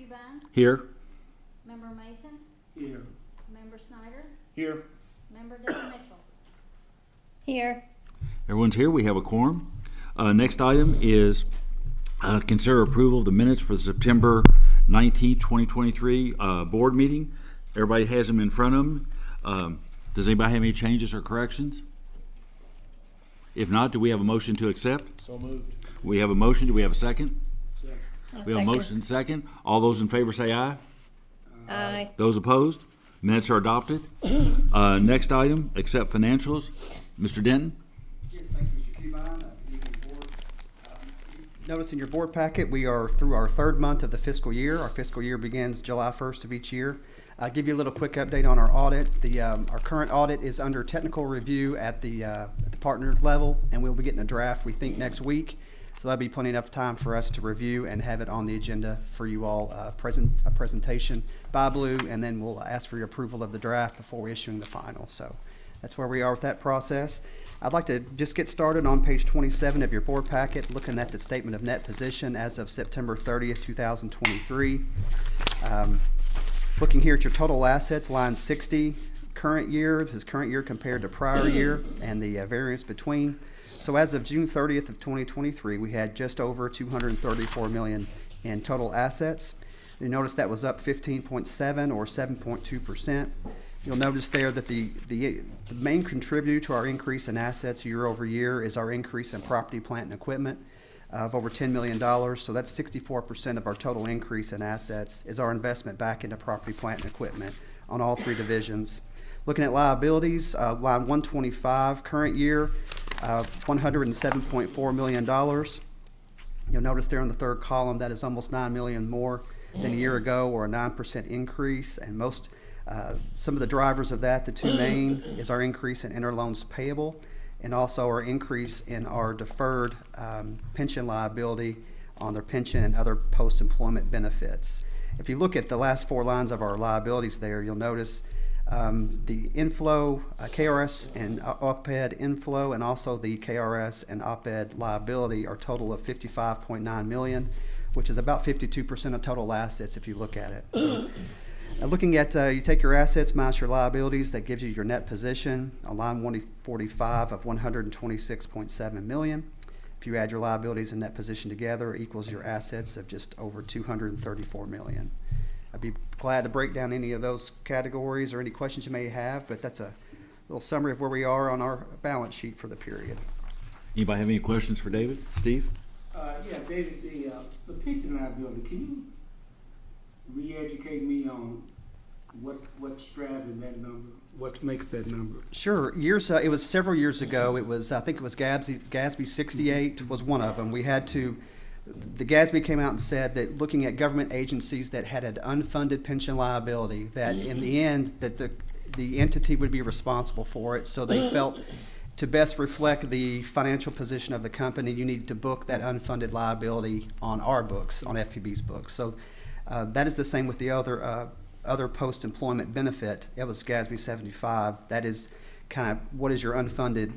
Cubine, Here. Member Mason, Here. Member Snyder, Here. Member Dale Mitchell. Here. Everyone's here. We have a quorum. Next item is consider approval of the minutes for the September 19th, 2023 board meeting. Everybody has them in front of them. Does anybody have any changes or corrections? If not, do we have a motion to accept? So moved. We have a motion. Do we have a second? Second. We have a motion second. All those in favor say aye. Aye. Those opposed? Minutes are adopted. Next item, accept financials. Mr. Denton? Yes, thank you, Mr. Cubine. Good evening, Board. Notice in your board packet, we are through our third month of the fiscal year. Our fiscal year begins July 1st of each year. I'll give you a little quick update on our audit. Our current audit is under technical review at the partner level, and we'll be getting a draft, we think, next week. So that'll be plenty enough time for us to review and have it on the agenda for you all, a presentation by Blue, and then we'll ask for your approval of the draft before issuing the final. So that's where we are with that process. I'd like to just get started on page 27 of your board packet, looking at the statement of net position as of September 30th, 2023. Looking here at your total assets, line 60, current year. This is current year compared to prior year and the variance between. So as of June 30th of 2023, we had just over $234 million in total assets. You notice that was up 15.7 or 7.2%. You'll notice there that the main contributor to our increase in assets year over year is our increase in property, plant, and equipment of over $10 million. So that's 64% of our total increase in assets is our investment back into property, plant, and equipment on all three divisions. Looking at liabilities, line 125, current year, $107.4 million. You'll notice there in the third column that is almost $9 million more than a year ago, or a 9% increase. And some of the drivers of that, the two main, is our increase in interloans payable and also our increase in our deferred pension liability on their pension and other post-employment benefits. If you look at the last four lines of our liabilities there, you'll notice the inflow, KRS and OPED inflow, and also the KRS and OPED liability are a total of $55.9 million, which is about 52% of total assets if you look at it. So, looking at, you take your assets minus your liabilities, that gives you your net position on line 145 of $126.7 million. If you add your liabilities and net position together, it equals your assets of just over $234 million. I'd be glad to break down any of those categories or any questions you may have, but that's a little summary of where we are on our balance sheet for the period. Anybody have any questions for David? Steve? Yeah, David, the pension liability, can you re-educate me on what's driving that number? What makes that number? Sure. It was several years ago. I think it was GASB 68 was one of them. The GASB came out and said that looking at government agencies that had an unfunded pension liability, that in the end that the entity would be responsible for it. So they felt to best reflect the financial position of the company, you needed to book that unfunded liability on our books, on FPB's books. So that is the same with the other post-employment benefit. It was GASB 75. That is kind of what is your unfunded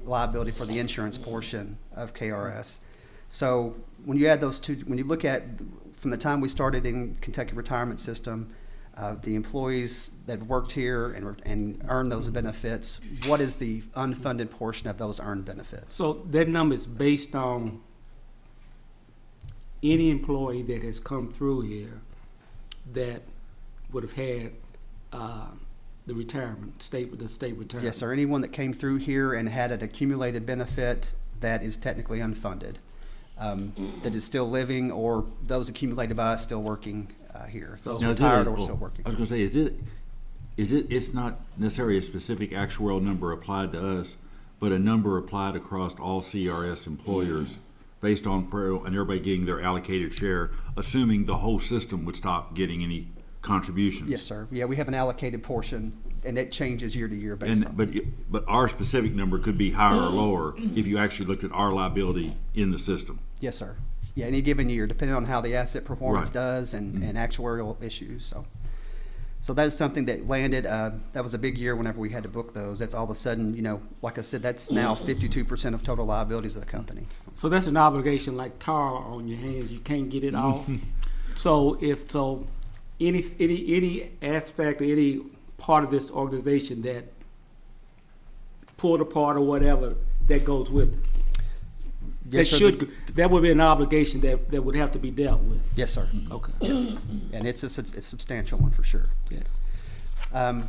liability for the insurance portion of KRS. So when you add those two, when you look at from the time we started in Kentucky Retirement System, the employees that have worked here and earned those benefits, what is the unfunded portion of those earned benefits? So that number is based on any employee that has come through here that would have had the retirement, the state retirement. Yes, sir. Anyone that came through here and had an accumulated benefit that is technically unfunded, that is still living, or those accumulated by us still working here. So those retired or still working. I was going to say, it's not necessarily a specific actuarial number applied to us, but a number applied across all CRS employers based on and everybody getting their allocated share, assuming the whole system would stop getting any contributions. Yes, sir. Yeah, we have an allocated portion, and it changes year to year based on. But our specific number could be higher or lower if you actually looked at our liability in the system. Yes, sir. Yeah, any given year, depending on how the asset performance Right. does and actuarial issues. So that is something that landed. That was a big year whenever we had to book those. That's all of a sudden, like I said, that's now 52% of total liabilities of the company. So that's an obligation like tar on your hands. You can't get it off. So any aspect or any part of this organization that pulled apart or whatever, that goes with it. Yes, sir. That would be an obligation that would have to be dealt with. Yes, sir. Okay. And it's a substantial one for sure. Yeah.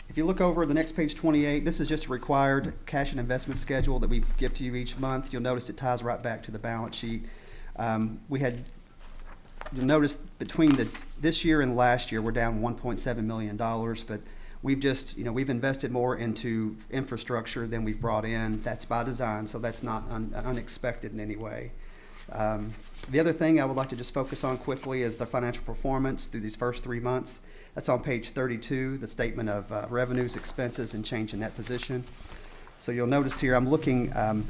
If you look over the next page 28, this is just a required cash and investment schedule that we give to you each month. You'll notice it ties right back to the balance sheet. You'll notice between this year and last year, we're down $1.7 million, but we've invested more into infrastructure than we've brought in. That's by design, so that's not unexpected in any way. The other thing I would like to just focus on quickly is the financial performance through these first 3 months. That's on page 32, the statement of revenues, expenses, and change in net position. So you'll notice here, I'm looking at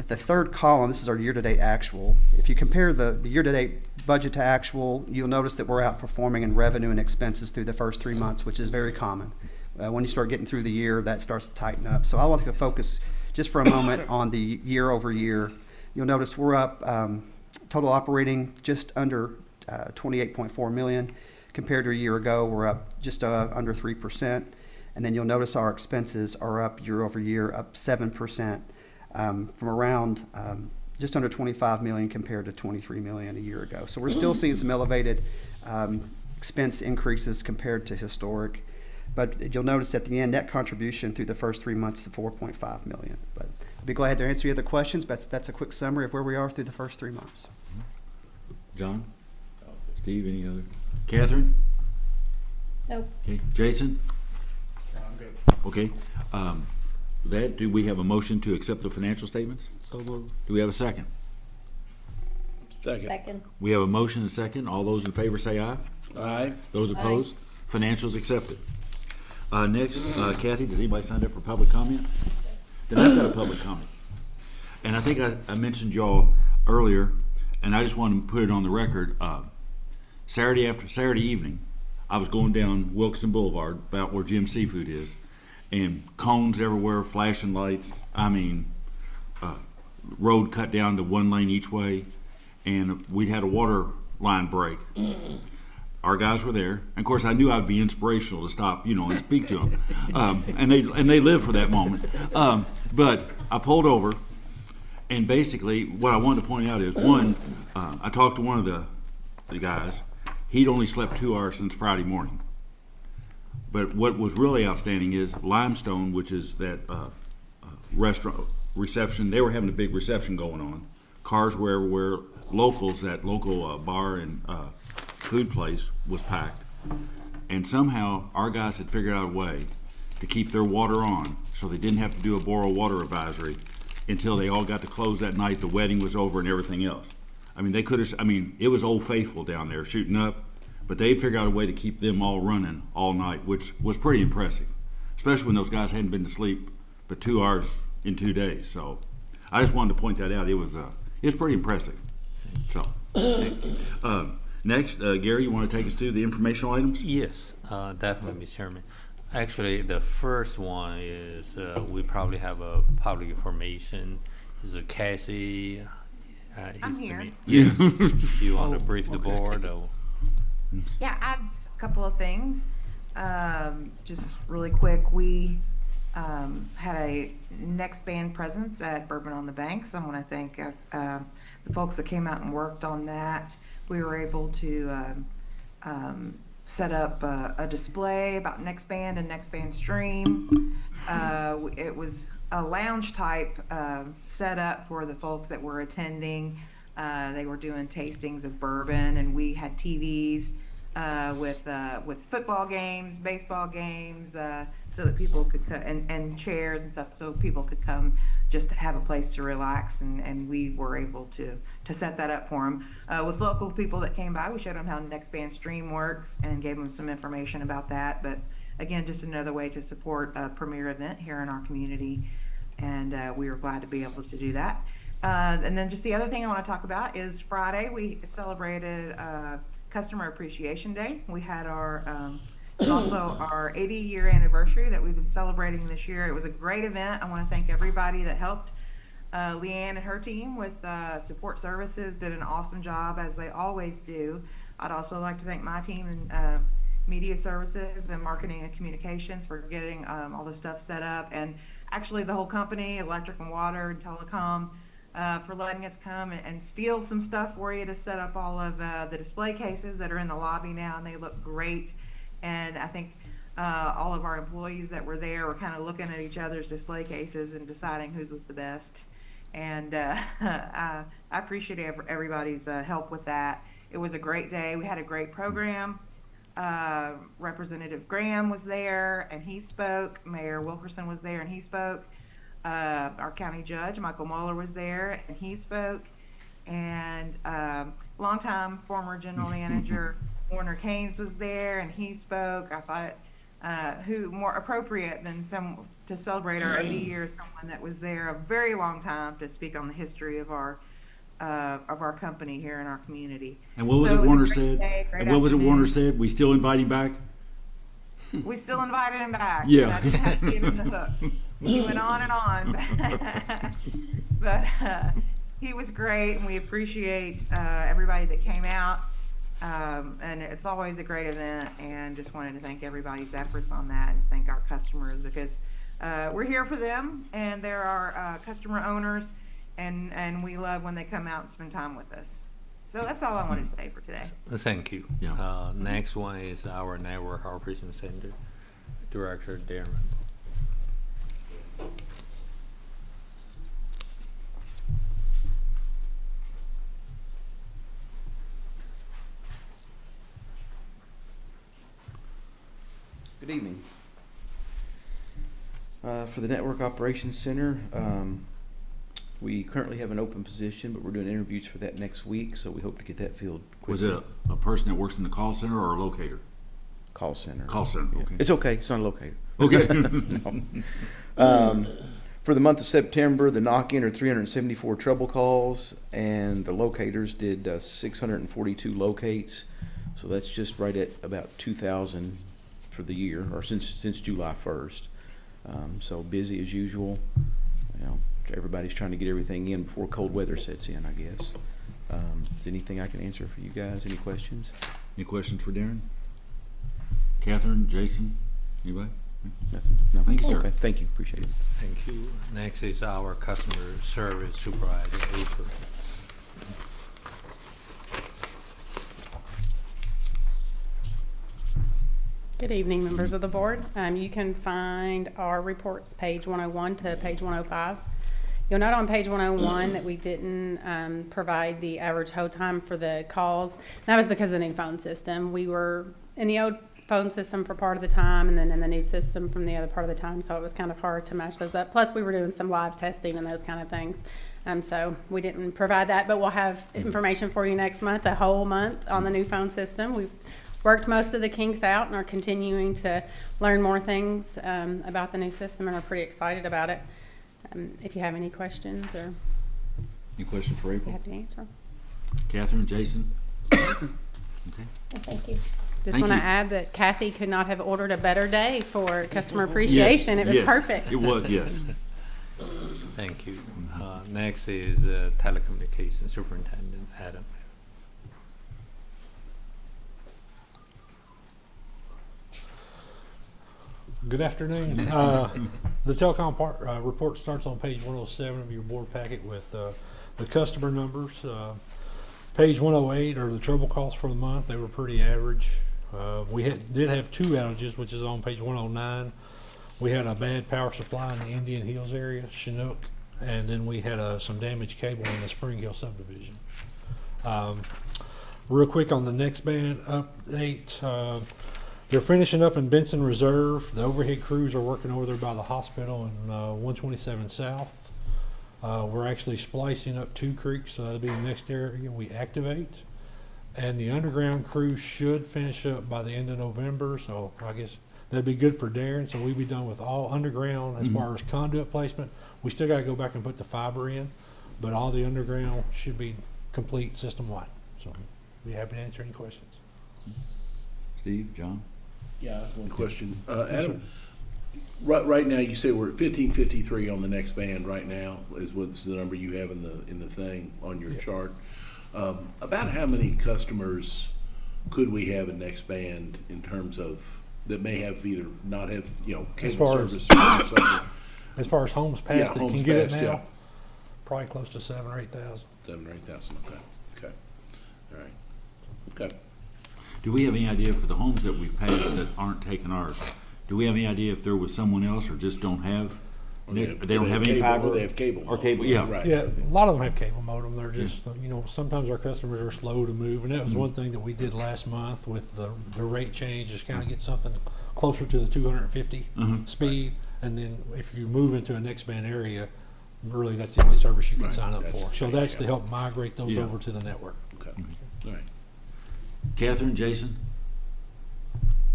the third column. This is our year-to-date actual. If you compare the year-to-date budget to actual, you'll notice that we're outperforming in revenue and expenses through the first 3 months, which is very common. When you start getting through the year, that starts to tighten up. So I want to focus just for a moment on the year over year. You'll notice we're up total operating just under 28.4 million. Compared to a year ago, we're up just under 3%. And then you'll notice our expenses are up year over year, up 7%, from around just under 25 million compared to 23 million a year ago. So we're still seeing some elevated expense increases compared to historic. But you'll notice at the end, net contribution through the first 3 months is 4.5 million. But I'll be glad to answer any other questions, but that's a quick summary of where we are through the first 3 months. John? Steve, any other? Catherine? Nope. Okay. Jason? I'm good. Okay. Do we have a motion to accept the financial statements? So moved. Do we have a second? Second. We have a motion and a second. All those in favor say aye. Aye. Those opposed? Financials accepted. Next, Kathy, does anybody sign up for public comment? Then I've got a public comment. And I think I mentioned y'all earlier, and I just want to put it on the record. Saturday evening, I was going down Wilkinson Boulevard, about where Jim's Seafood is, and cones everywhere, flashing lights. I mean, road cut down to 1 lane each way, and we'd had a water line break. Our guys were there, and of course I knew I'd be inspirational to stop, and speak to them, and they live for that moment. But I pulled over, and basically what I wanted to point out is one, I talked to one of the guys. He'd only slept 2 hours since Friday morning. But what was really outstanding is Limestone, which is that restaurant reception. They were having a big reception going on. Cars were everywhere. Locals, that local bar and food place was packed. And somehow our guys had figured out a way to keep their water on so they didn't have to do a boil water advisory until they all got to close that night. The wedding was over and everything else. I mean, it was Old Faithful down there shooting up, but they figured out a way to keep them all running all night, which was pretty impressive, especially when those guys hadn't been to sleep but 2 hours in 2 days. So I just wanted to point that out. It was pretty impressive. So next, Gary, you want to take us to the informational items? Yes, definitely, Mr. Chairman. Actually, the first one is we probably have a public information. This is Cassie. I'm here. Yes. You want to brief the board? Or? Yeah, I have just a couple of things. Just really quick, we had a next band presence at Bourbon on the Banks. I want to thank the folks that came out and worked on that. We were able to set up a display about Next Band and Next Band Stream. It was a lounge type setup for the folks that were attending. They were doing tastings of bourbon, and we had TVs with football games, baseball games, so that people could and chairs and stuff, so people could come just to have a place to relax, and we were able to set that up for them. With local people that came by, we showed them how Next Band Stream works and gave them some information about that. But again, just another way to support a premier event here in our community, and we were glad to be able to do that. And then just the other thing I want to talk about is Friday we celebrated Customer Appreciation Day. We had also our 80-year anniversary that we've been celebrating this year. It was a great event. I want to thank everybody that helped Leanne and her team with support services did an awesome job, as they always do. I'd also like to thank my team in media services and marketing and communications for getting all the stuff set up, and actually the whole company, electric and water and telecom, for letting us come and steal some stuff for you to set up all of the display cases that are in the lobby now, and they look great. And I think all of our employees that were there were kind of looking at each other's display cases and deciding whose was the best. And I appreciate everybody's help with that. It was a great day. We had a great program. Representative Graham was there and he spoke. Mayor Wilkerson was there and he spoke. Our county judge, Michael Mueller, was there and he spoke. And longtime former general manager Warner Keynes was there and he spoke. I thought who more appropriate than some to celebrate our 80 years, someone that was there a very long time to speak on the history of our company here in our community. And what was So it was a Warner great said? day, great And what was it afternoon. Warner said? We still invite him back? We still invited him back. Yeah. But I didn't have to give him the hook. He went on and on. But he was great, and we appreciate everybody that came out. And it's always a great event, and just wanted to thank everybody's efforts on that and thank our customers, because we're here for them, and they're our customer owners, and we love when they come out and spend time with us. So that's all I wanted to say for today. Thank you. Yeah. Next one is our Network Operations Center Director, Darren. Good evening. For the Network Operations Center, we currently have an open position, but we're doing interviews for that next week, so we hope to get that filled quickly. Was it a person that works in the call center or a locator? Call center. Call center, Yeah. okay. It's okay, it's not a locator. Okay. No. For the month of September, the knock-in are 374 trouble calls, and the locators did 642 locates, so that's just right at about 2,000 for the year, or since July 1st. So busy as usual. You know, everybody's trying to get everything in before cold weather sets in, I guess. Is anything I can answer for you guys? Any questions? Any questions for Darren? Catherine, Jason, anybody? No? Thank you, sir. Okay, thank you, appreciate it. Thank you. Next is our Customer Service Supervisor, April. Good evening, members of the board. You can find our reports page 101 to page 105. You'll note on page 101 that we didn't provide the average hold time for the calls. That was because of the new phone system. We were in the old phone system for part of the time and then in the new system from the other part of the time, so it was kind of hard to match those up. Plus, we were doing some live testing and those kind of things. So we didn't provide that, but we'll have information for you next month, a whole month on the new phone system. We've worked most of the kinks out and are continuing to learn more things about the new system and are pretty excited about it. If you have any questions or Any questions for be April? happy to answer. Catherine, Jason? Okay. Thank you. Just Thank want to you. add that Kathy could not have ordered a better day for customer appreciation. Yes, It was yes. perfect. It was, yes. Thank you. Next is Telecommunications Superintendent, Adam. Good afternoon. The telecom report starts on page 107 of your board packet with the customer numbers. Page 108 are the trouble calls for the month. They were pretty average. We did have 2 outages, which is on page 109. We had a bad power supply in the Indian Hills area, Chinook, and then we had some damaged cable in the Spring Hill subdivision. Real quick on the next band update, they're finishing up in Benson Reserve. The overhead crews are working over there by the hospital in 127 South. We're actually splicing up 2 creeks, so that'll be the next area we activate. And the underground crew should finish up by the end of November, so I guess that'd be good for Darren. So we'll be done with all underground as far as conduit placement. We still gotta go back and put the fiber in, but all the underground should be complete system-wide. So be happy to answer any questions. Steve, John? Yeah, I have one question. Adam, Right now, you say we're at 1553 on the next band right now, is what's the number you have in the thing on your chart. About how many customers could we have in next band in terms of, that may have either not have, As cable far as- service or something? As far as homes Yeah, passed that homes can get it passed, now, yeah. probably close to 7,000 or 8,000. 7,000 or 8,000, okay, all right, okay. Do we have any idea for the homes that we've passed that aren't taking ours? Do we have any idea if there was someone else or just don't have? They don't have any cable, fiber? or they have cable. Or cable, yeah. Right. Yeah, a lot of them have cable modem. They're just, sometimes our customers are slow to move, and that was one thing that we did last month with the rate change, is kind of get something closer to the 250 speed, and then if you move into a next band area, really that's the only service you can Right, sign up that's- for. So that's to help migrate those Yeah. over to the network. Okay, all right. Catherine, Jason?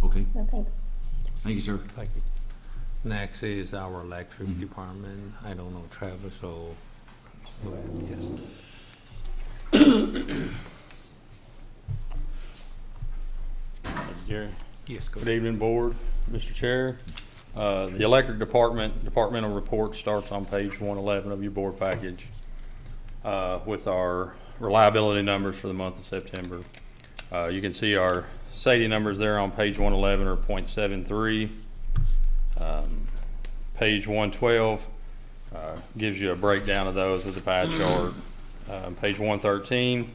Okay, Okay. thank you, sir. Thank you. Next is our electric department. I don't know Travis, so go ahead, yes. Gary. Yes, go Good ahead. evening, Board, Mr. Chair. The electric departmental report starts on page 111 of your board package with our reliability numbers for the month of September. You can see our SAIDI numbers there on page 111 are 0.73. Page 112 gives you a breakdown of those with the pie chart. Page 113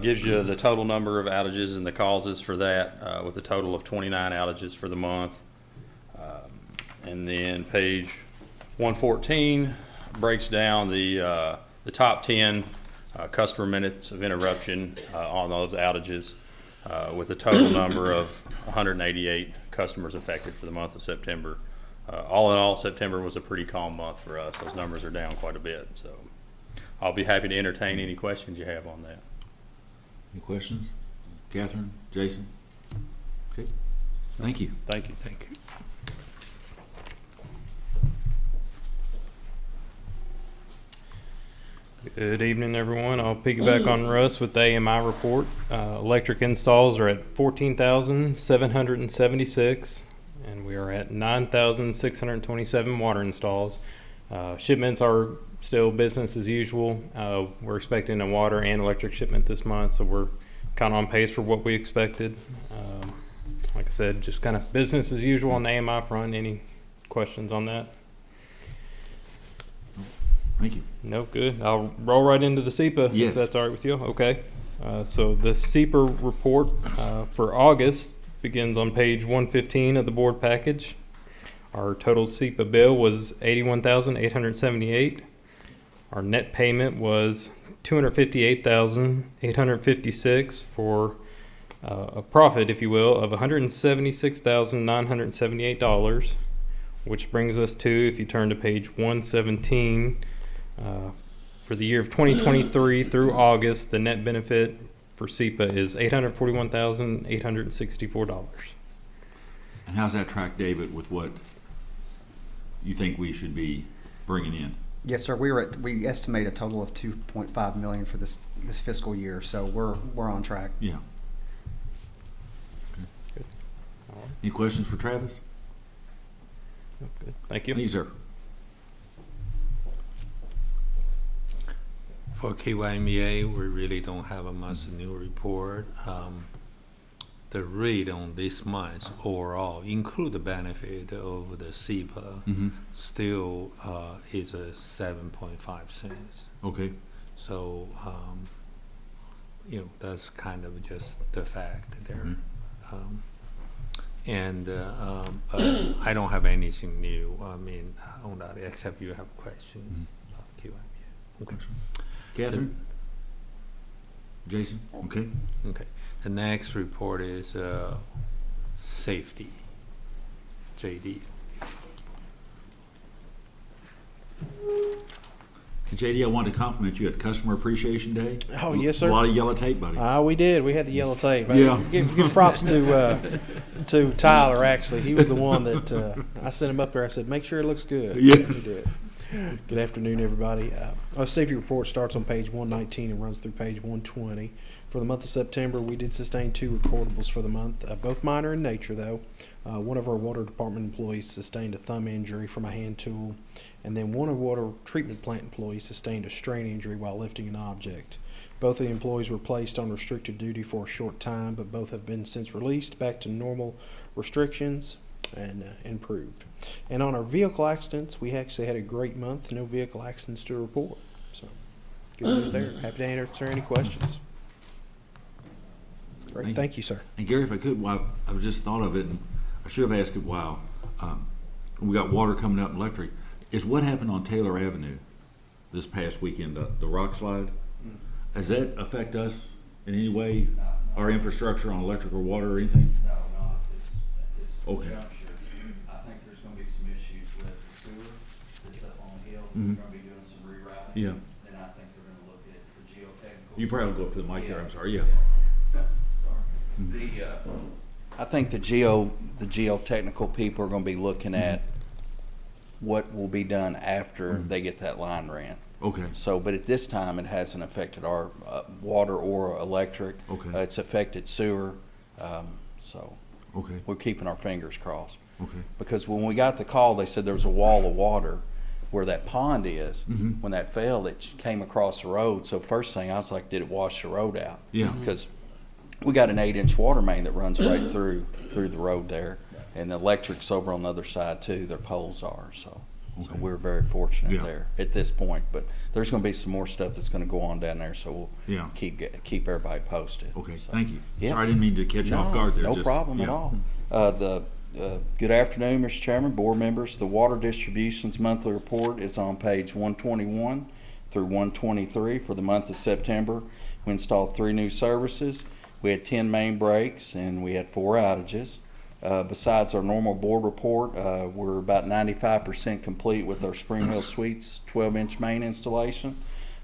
gives you the total number of outages and the causes for that, with a total of 29 outages for the month. And then page 114 breaks down the top 10 customer minutes of interruption on those outages, with a total number of 188 customers affected for the month of September. All in all, September was a pretty calm month for us. Those numbers are down quite a bit, so I'll be happy to entertain any questions you have on that. Any questions? Catherine, Jason? Okay, thank you. Thank you. Thank you. Good evening, everyone. I'll piggyback on Russ with the AMI report. Electric installs are at 14,776, and we are at 9,627 water installs. Shipments are still business as usual. We're expecting a water and electric shipment this month, so we're kind of on pace for what we expected. Like I said, just kind of business as usual on the AMI front. Any questions on that? Thank you. No, good. I'll roll right into the SEPA, Yes. if that's all right with you. Okay. So the SEPA report for August begins on page 115 of the board package. Our total SEPA bill was $81,878. Our net payment was $258,856 for a profit, if you will, of $176,978, which brings us to, if you turn to page 117, for the year of 2023 through August, the net benefit for SEPA is $841,864. And how's that track, David, with what you think we should be bringing in? Yes, sir. We estimate a total of 2.5 million for this fiscal year, so we're on track. Yeah. Good. All right. Any questions for Travis? Oh, good. Thank you. Thank you, sir. For KYMEA, we really don't have a much new report. The rate on this month overall, include the benefit of the SEPA, still is a 7.5 cents. Okay. So, that's kind of just the fact there. I don't have anything new, on that, except you have questions about KYMEA. Okay. Catherine? Jason? Okay. Okay. The next report is safety. JD. And JD, I wanted to compliment you at Customer Appreciation Day. Oh, yes, sir. A lot of yellow tape, buddy. We did. We had the yellow tape. Yeah. Give props to Tyler, actually. He was the one that I sent him up there. I said, make sure it looks good. Yeah. He did. Good afternoon, everybody. Our safety report starts on page 119 and runs through page 120. For the month of September, we did sustain 2 recordables for the month, both minor in nature though. One of our water department employees sustained a thumb injury from a hand tool, and then one of water treatment plant employees sustained a strain injury while lifting an object. Both of the employees were placed on restricted duty for a short time, but both have been since released back to normal restrictions and improved. And on our vehicle accidents, we actually had a great month. No vehicle accidents to report. So, good news there. Happy to answer any questions. Great. Thank you, sir. And Gary, if I could, while I was just thought of it, and I should have asked it while we got water coming out and electric, is what happened on Taylor Avenue this past weekend, the rock slide? Does that affect us in any way, our infrastructure on electric or water or anything? No, not at this Okay. juncture. I think there's gonna be some issues with the sewer that's up on the hill. Mhm. They're gonna be doing some rerouting. Yeah. Then I think they're gonna look at the geotechnical. You probably go up to the mic there, I'm sorry, yeah. Sorry. I think the geotechnical people are gonna be looking at what will be done after they get that line ran. Okay. So, but at this time, it hasn't affected our water or electric. Okay. It's affected sewer, so Okay. we're keeping our fingers crossed. Okay. Because when we got the call, they said there was a wall of water where that pond is. Mhm. When that failed, it came across the road. So first thing, I was like, did it wash the road out? Yeah. Because we got an 8-inch water main that runs right through the road there. And the electric's over on the other side too, their poles are, so. So Okay. we're very fortunate Yeah. there at this point, but there's gonna be some more stuff that's gonna go on down there, so we'll Yeah. keep everybody posted. Okay, So, thank you. yeah. Sorry, I didn't mean to catch you off guard there. No just- problem at yeah. all. Good afternoon, Mr. Chairman, board members. The Water Distribution's monthly report is on page 121 through 123 for the month of September. We installed 3 new services. We had 10 main breaks and we had 4 outages. Besides our normal board report, we're about 95% complete with our Spring Hill Suites 12-inch main installation.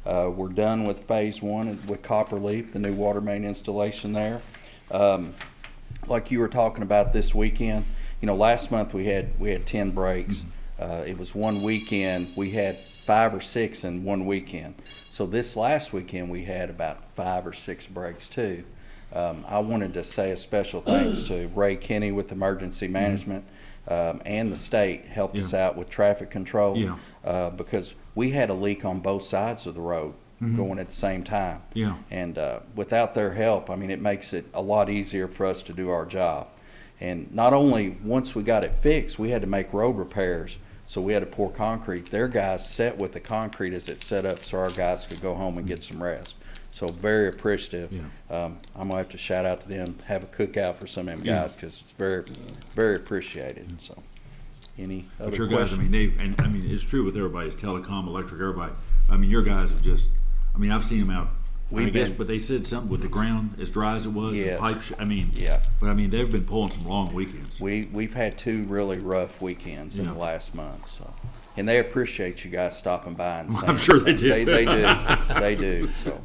We're done with phase 1 with Copperleaf, the new water main installation there. Like you were talking about this weekend, you know, last month we had 10 breaks. It was one weekend. We had 5 or 6 in one weekend. So this last weekend we had about 5 or 6 breaks too. I wanted to say a special thanks to Ray Kinney with Emergency Management, and the state helped us out with traffic control. Yeah. Because we had a leak on both sides of the road going at the same time. Yeah. And without their help, I mean, it makes it a lot easier for us to do our job. And not only once we got it fixed, we had to make road repairs. So we had to pour concrete. Their guys set with the concrete as it's set up so our guys could go home and get some rest. So very appreciative. Yeah. I'm gonna have to shout out to them, have a cookout for some of them Yeah. guys because it's very, very appreciated. So, any other But your guys, I questions? mean, I mean, it's true with everybody's telecom, electric, everybody. I mean, your guys have just, I mean, I've seen them out. I We've guess, been- but they said something with the ground as dry as it was, Yes. and pipes, I mean. Yeah. But I mean, they've been pulling some long weekends. We've had 2 really rough weekends in Yeah. the last month, so. And they appreciate you guys stopping by and saying. I'm sure they something. do. They do, they do, so.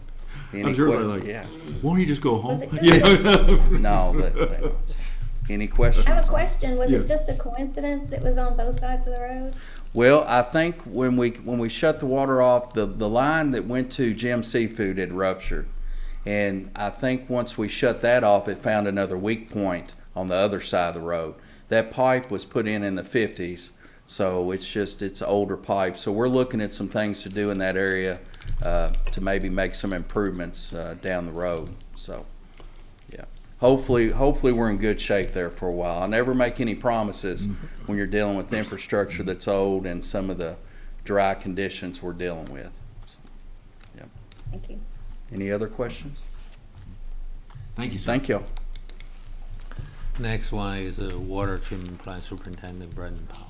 I'm sure they're like, Yeah, won't he just go home? Was it You just know? no, they don't. Any questions? I have a question. Was Yeah. it just a coincidence it was on both sides of the road? Well, I think when we shut the water off, the line that went to Jim Seafood had ruptured. And I think once we shut that off, it found another weak point on the other side of the road. That pipe was put in the 50s, so it's an older pipe. So we're looking at some things to do in that area to maybe make some improvements down the road. So, yeah. Hopefully we're in good shape there for a while. I never make any promises when you're dealing with infrastructure that's old and some of the dry conditions we're dealing with. So, yeah. Thank you. Any other questions? Thank you, sir. Thank you. Next one is Water Treatment Plant Superintendent Brendan Powell.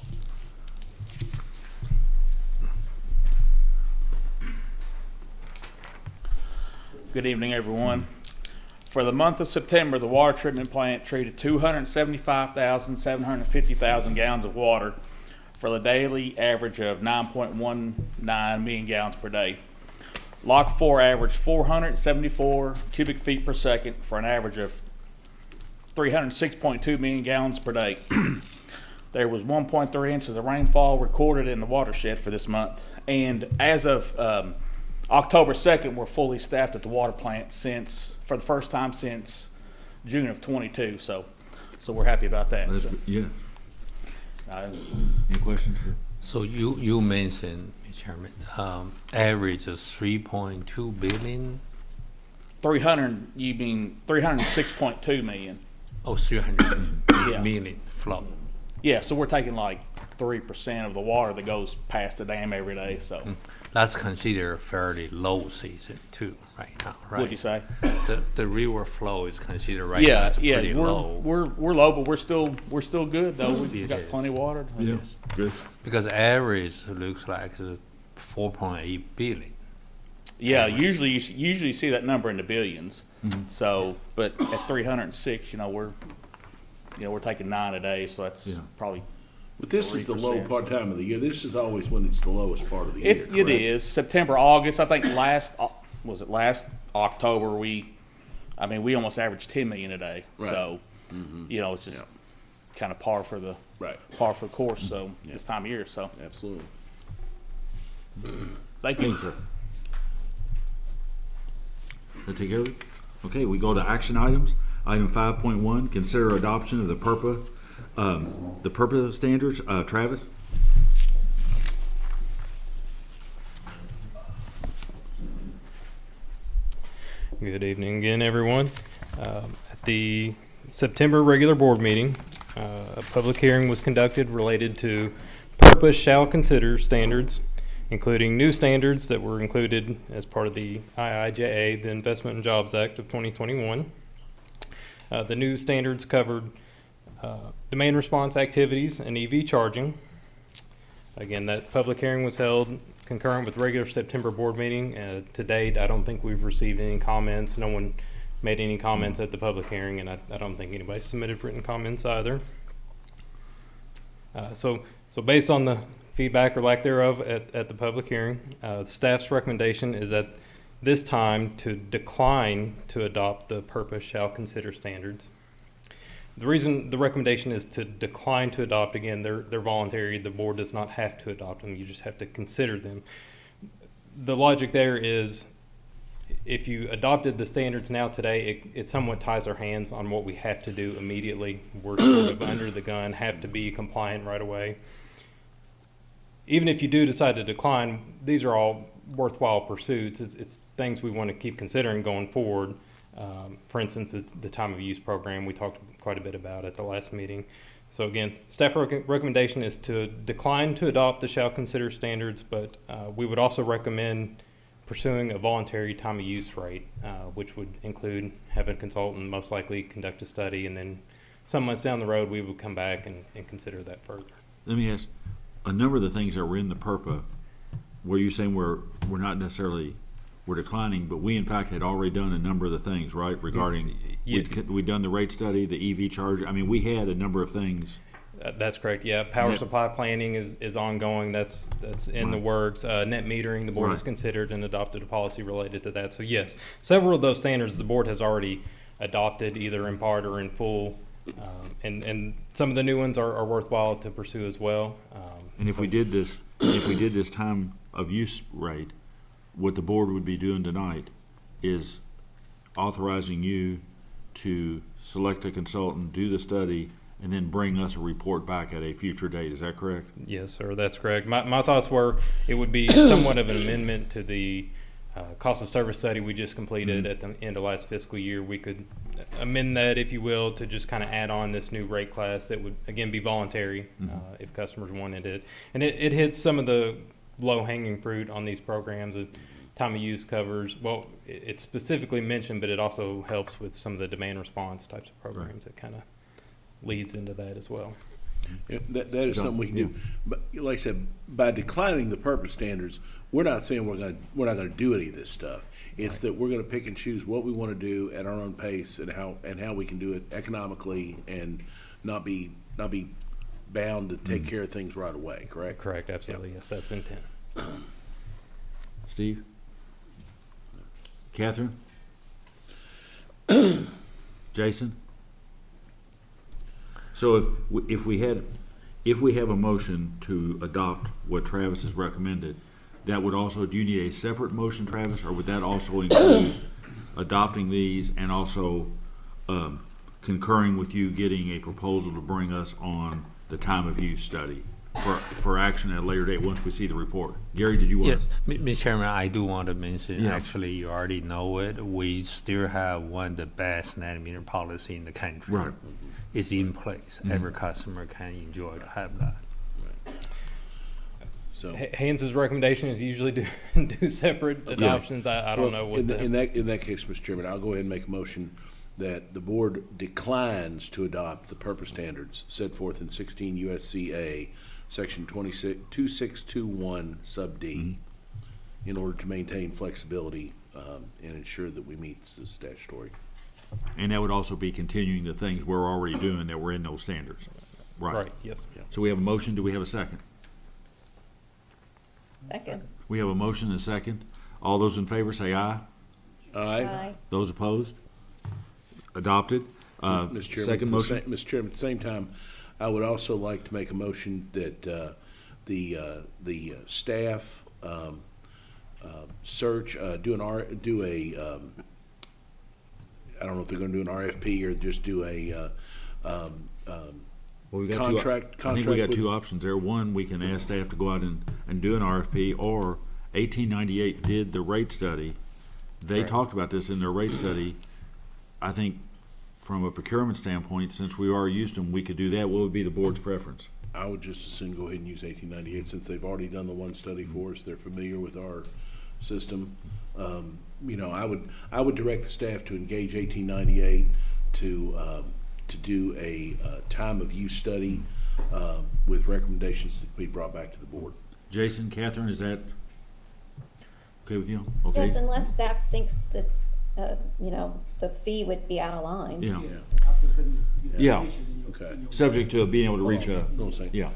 Good evening, everyone. For the month of September, the water treatment plant treated 275,750 gallons of water for the daily average of 9.19 million gallons per day. Lock 4 averaged 474 cubic feet per second for an average of 306.2 million gallons per day. There was 1.3 inches of rainfall recorded in the watershed for this month. And as of October 2nd, we're fully staffed at the water plant since for the first time since June of '22. So we're happy about that. That's, So, yeah. uh, Any questions? So you mentioned, Mr. Chairman, average of 3.2 billion? 300, you mean 306.2 million? Oh, 300 Yeah. million flow. Yeah, so we're taking like 3% of the water that goes past the dam every day. So That's considered a fairly low season too, right now, right? what'd you say? The river flow is considered right now, Yeah, it's yeah, pretty low. we're low, but we're still good though. We've It got is. plenty of water. Yeah, good. Because average looks like 4.8 billion. Yeah, Average. usually you see that number in the billions. So, but at 306, we're taking 9 a day, so that's Yeah. probably. But this is the low 3%. part time of the year. This is always when it's the lowest part of the year. It correct? is September, August. I think last October we almost averaged 10 million a day. Right. So, it's just kind of par for the Right. course. So this time of year. So Absolutely. thank you. Thanks, sir. That take care of it? Okay, we go to action items. Item 5.1, consider adoption of the PURPA standards. Travis? Good evening again, everyone. At the September regular board meeting, a public hearing was conducted related to purpose shall consider standards, including new standards that were included as part of the IIJA, the Investment and Jobs Act of 2021. The new standards covered demand response activities and EV charging. Again, that public hearing was held concurrent with regular September board meeting. To date, I don't think we've received any comments. No one made any comments at the public hearing, and I don't think anybody submitted written comments either. So based on the feedback or lack thereof at the public hearing, staff's recommendation is at this time to decline to adopt the purpose shall consider standards. The reason the recommendation is to decline to adopt, again, they're voluntary. The board does not have to adopt them. You just have to consider them. The logic there is if you adopted the standards now today, it somewhat ties our hands on what we have to do immediately. We're sort of under the gun, have to be compliant right away. Even if you do decide to decline, these are all worthwhile pursuits. It's things we want to keep considering going forward. For instance, it's the time of use program we talked quite a bit about at the last meeting. So again, staff recommendation is to decline to adopt the shall consider standards, but we would also recommend pursuing a voluntary time of use rate, which would include having a consultant most likely conduct a study, and then some months down the road we would come back and consider that further. Let me ask, a number of the things that were in the PURPA, were you saying we're not necessarily, we're declining, but we in fact had already done a number of the things, right, regarding, we'd done the rate study, the EV charge, I mean, we had a number of things. That's correct. Yeah, power supply planning is ongoing. That's in the works. Net metering, the board has considered and adopted a policy related to that. So yes, several of those standards the board has already adopted, either in part or in full, and some of the new ones are worthwhile to pursue as well. And if we did this time of use rate, what the board would be doing tonight is authorizing you to select a consultant, do the study, and then bring us a report back at a future date. Is that correct? Yes, sir, that's correct. My thoughts were it would be somewhat of an amendment to the cost of service study we just completed at the end of last fiscal year. We could amend that, if you will, to just kind of add on this new rate class that would, again, be voluntary if customers wanted it. And it hits some of the low-hanging fruit on these programs. Time of use covers, well, it's specifically mentioned, but it also helps with some of the demand response types of programs that kind of leads into that as well. Yeah, that is something we can do. But like I said, by declining the purpose standards, we're not saying we're not going to do any of this stuff. It's that we're going to pick and choose what we want to do at our own pace and how we can do it economically and not be bound to take care of things right away. Correct? Correct. Absolutely. Yes, that's the intent. Steve? Catherine? Jason? So if we have a motion to adopt what Travis has recommended, that would also, do you need a separate motion, Travis, or would that also include adopting these and also concurring with you getting a proposal to bring us on the time of use study for action at a later date once we see the report. Gary, did you want Yes, to? Mr. Chairman, I do want to mention, Yeah. actually, you already know it, we still have one of the best net meter policy in the country. Right. It's in place. Every customer can enjoy to have that. So. Hans's recommendation is usually do separate adoptions. I don't know what in that case, Mr. Chairman, I'll go ahead and make a motion that the board declines to adopt the purpose standards set forth in 16 USCA section 2621 sub D in order to maintain flexibility and ensure that we meet the statutory. And that would also be continuing the things we're already doing that were in those standards. Right. Yes. So we have a motion. Do we have a second? Second. We have a motion and a second. All those in favor say aye. Aye. Those opposed? Adopted. Mr. Chairman, Second motion. Mr. Chairman, at the same time, I would also like to make a motion that the staff search, I don't know if they're going to do an RFP or just do a Well, we got contract. I think we got with- two options there. One, we can ask staff to go out and do an RFP, or 1898 did the rate study. They talked about this in their rate study. I think from a procurement standpoint, since we are used to them, we could do that. What would be the board's preference? I would just as soon go ahead and use 1898 since they've already done the one study for us. They're familiar with our system. I would direct the staff to engage 1898 to do a time of use study with recommendations that can be brought back to the board. Jason, Catherine, is that okay with you? Okay. Yes, unless staff thinks that's, the fee would be out of line. Yeah. Yeah. Okay. Subject to being able to reach a, No, say. yeah.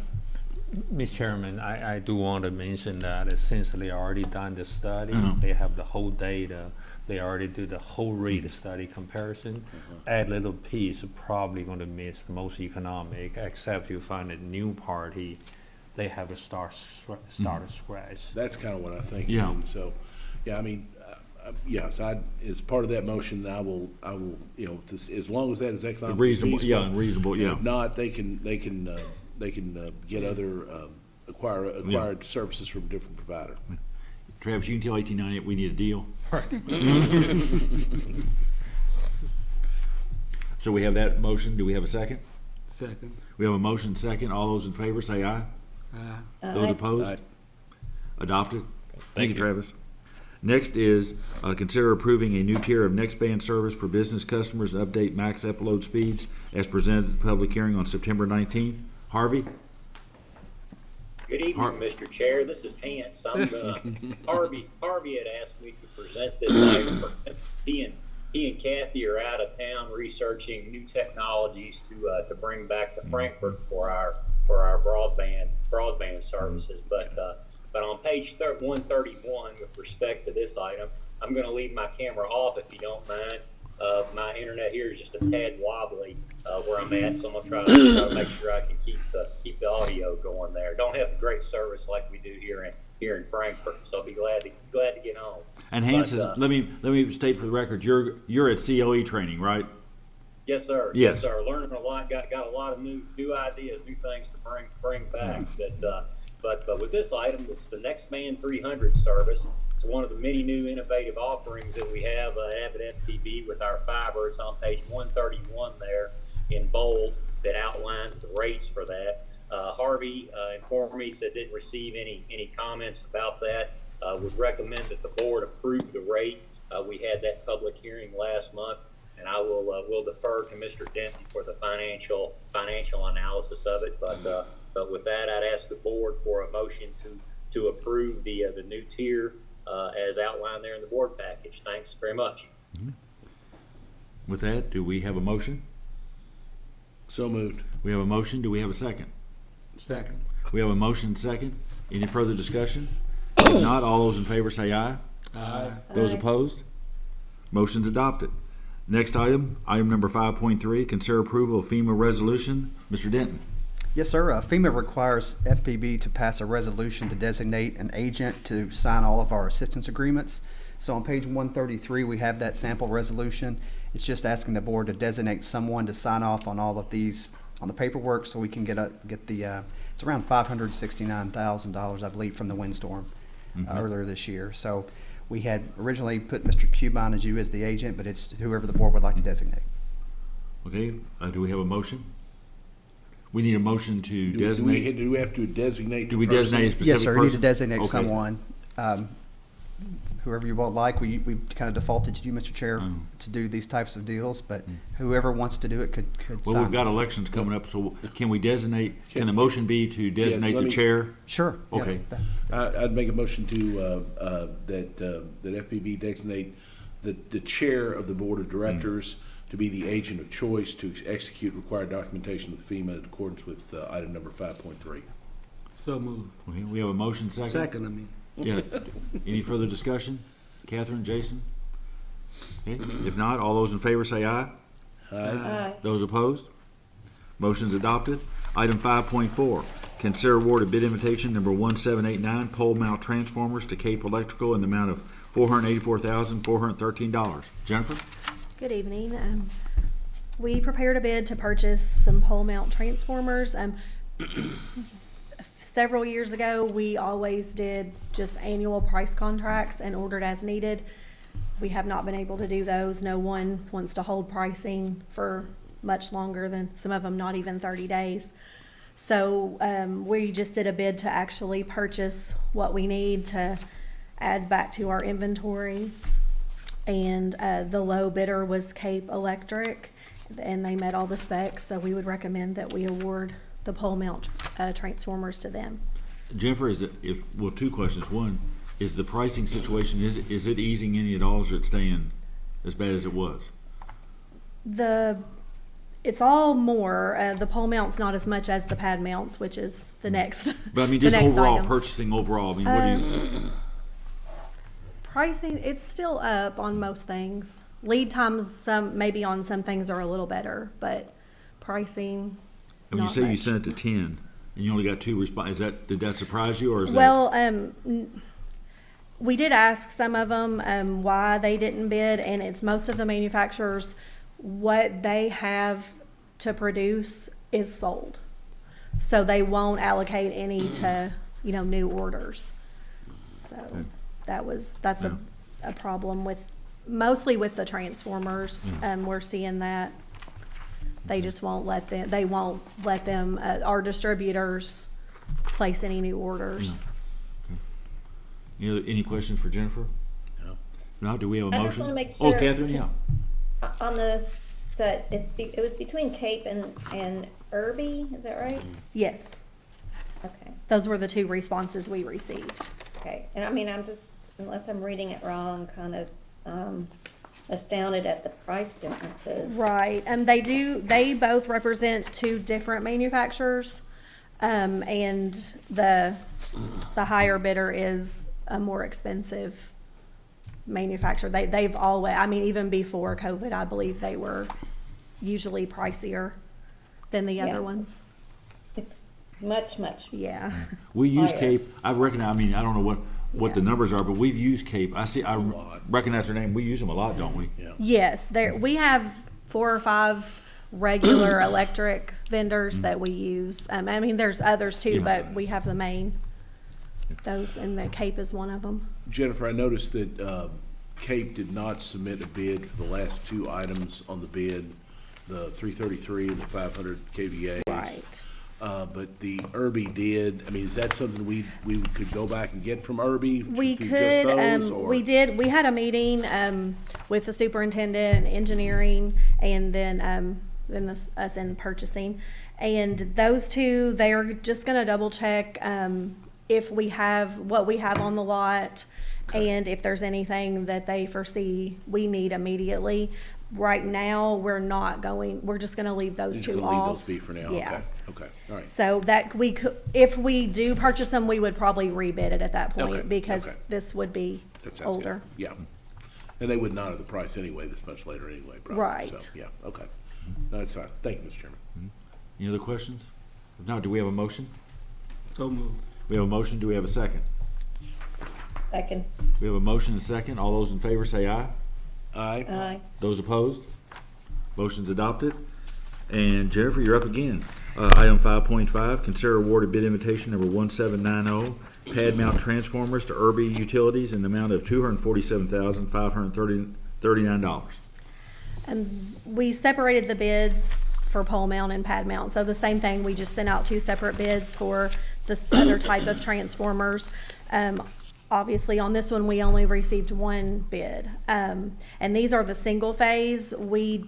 Mr. Chairman, I do want to mention that since they already done the study, Uh-huh. they have the whole data, they already do the whole rate study comparison. Add little piece, probably going to miss the most economic, except you find a new party, they have to start at scratch. That's kind of what I think. Yeah. And so, yeah, I mean, yes, as part of that motion, I will, as long as that is economically Reasonable, feasible. yeah, and reasonable, And yeah. if not, they can get other, acquired services from a different provider. Travis, you can tell 1898 we need a deal. So we have that motion. Do we have a second? Second. We have a motion second. All those in favor say aye. Those Aye. opposed? Aye. Adopted. Thank you, Travis. Next is consider approving a new tier of next band service for business customers and update max upload speeds as presented at the public hearing on September 19th. Harvey? Good evening, Har- Mr. Chair. This is Hans. Harvey had asked me to present this item. He and Kathy are out of town researching new technologies to bring back to Frankfurt for our broadband services. But on page 131, with respect to this item, I'm going to leave my camera off if you don't mind. My internet here is just a tad wobbly where I'm at, so I'm gonna try to make sure I can keep the audio going there. Don't have the great service like we do here in Frankfurt, so I'll be glad to get on. And Hans, But, let me state for the record, you're at COE training, right? Yes, sir. Yes. Sir. Learning a lot. Got a lot of new ideas, new things to bring back. But with this item, it's the Next Man 300 service. It's one of the many new innovative offerings that we have at FPB with our fiber. It's on page 131 there in bold that outlines the rates for that. Harvey informed me, said didn't receive any comments about that. Would recommend that the board approve the rate. We had that public hearing last month, and I will defer to Mr. Denton for the financial analysis of it. But with that, I'd ask the board for a motion to approve the new tier as outlined there in the board package. Thanks very much. With that, do we have a motion? So moved. We have a motion. Do we have a second? Second. We have a motion second. Any further discussion? If not, all those in favor say aye. Aye. Those Aye. opposed? Motion's adopted. Next item number 5.3, consider approval of FEMA resolution. Mr. Denton. Yes, sir. FEMA requires FPB to pass a resolution to designate an agent to sign all of our assistance agreements. So on page 133, we have that sample resolution. It's just asking the board to designate someone to sign off on all of these, on the paperwork, so we can get the, it's around $569,000, I believe, from the windstorm earlier this year. So we had originally put Mr. Cubine as you as the agent, but it's whoever the board would like to designate. Okay, do we have a motion? We need a motion to designate. Do we have to designate? Do we designate a specific Yes, sir, person? we need to designate Okay. someone. Whoever you would like, we kind of defaulted to you, Mr. Chair, to do these types of deals, but whoever wants to do it could Well, sign. we've got elections coming up, so can we designate, can the motion be to designate let the me- chair? Sure. yeah, Okay. I'd make a motion to, that FPB designate the chair of the board of directors to be the agent of choice to execute required documentation with FEMA in accordance with item number 5.3. So moved. Okay, we have a motion second? Second, I mean. Yeah. Any further discussion? Catherine, Jason? Okay. If not, all those in favor say aye. Aye. Those opposed? Motion's adopted. Item 5.4, consider award of bid invitation number 1789, pole mount transformers to Cape Electrical in the amount of $484,413. Jennifer? Good evening. We prepared a bid to purchase some pole mount transformers. Several years ago, we always did just annual price contracts and ordered as needed. We have not been able to do those. No one wants to hold pricing for much longer than, some of them not even 30 days. So we just did a bid to actually purchase what we need to add back to our inventory. And the low bidder was Cape Electric, and they met all the specs, so we would recommend that we award the pole mount transformers to them. Jennifer, well, two questions. One, is the pricing situation, is it easing any at all, or is it staying as bad as it was? It's all more, the pole mount's not as much as the pad mounts, which is the next. But I mean, the just next overall, item. purchasing overall, I mean, what do you? Pricing, it's still up on most things. Lead times, maybe on some things are a little better, but pricing is When you not say you much. sent it to 10 and you only got 2 responses, did that surprise you, or is that? Well, we did ask some of them why they didn't bid, and it's most of the manufacturers, what they have to produce is sold. So they won't allocate any to, new orders. So that's a problem mostly with the transformers. We're seeing that. They just won't let them, our distributors place any new orders. Okay. Any questions for Jennifer? No. If not, do we have a I motion? just wanna make Oh, sure- Catherine, yeah. On this, that it was between Cape and Irby, is that right? Yes, Okay, those were the two responses we received. okay. And I mean, unless I'm reading it wrong, kind of astounded at the price differences. Right, they both represent two different manufacturers, and the higher bidder is a more expensive manufacturer. They've always, I mean, even before COVID, I believe they were usually pricier than the Yeah. other ones. It's much. Yeah. We use Higher. Cape. I recognize, I mean, I don't know what the Yeah. numbers are, but we've used Cape. I recognize their name. We use them a lot, don't we? Yeah. Yes, we have 4 or 5 regular electric vendors that we use. I mean, there's others too, Yeah. but we have the main, those, and the Cape is one of them. Jennifer, I noticed that Cape did not submit a bid for the last 2 items on the bid, the 333 and the 500 KVAs. Right. But the Irby did. I mean, is that something we could go back and get from Irby? We through could, just those, or? we had a meeting, with the superintendent and engineering, and then us in purchasing. And those two, they are just gonna double check, if we have, what we have on the lot, and if there's anything that they foresee we need immediately. Right now, we're just gonna leave those Just two gonna off. leave those be for now. Yeah. Okay. All right. So that we could, if we do purchase them, we would probably rebid it at that point, Okay, because okay. this would be That sounds good. older. Yeah. And they would not have the price anyway this much later anyway, probably. Right. So, yeah, okay. No, that's fine. Thank you, Mr. Chairman. Any other questions? If not, do we have a motion? So moved. We have a motion. Do we have a second? Second. We have a motion and a second. All those in favor say aye. Aye. Aye. Those opposed? Motion's adopted. And Jennifer, you're up again. Item 5.5, consider awarded bid invitation number 1790, pad mount transformers to Irby Utilities in the amount of $247,539. And we separated the bids for pole mount and pad mount. So the same thing, we just sent out 2 separate bids for this other type of transformers. Obviously, on this one, we only received 1 bid. And these are the single phase. We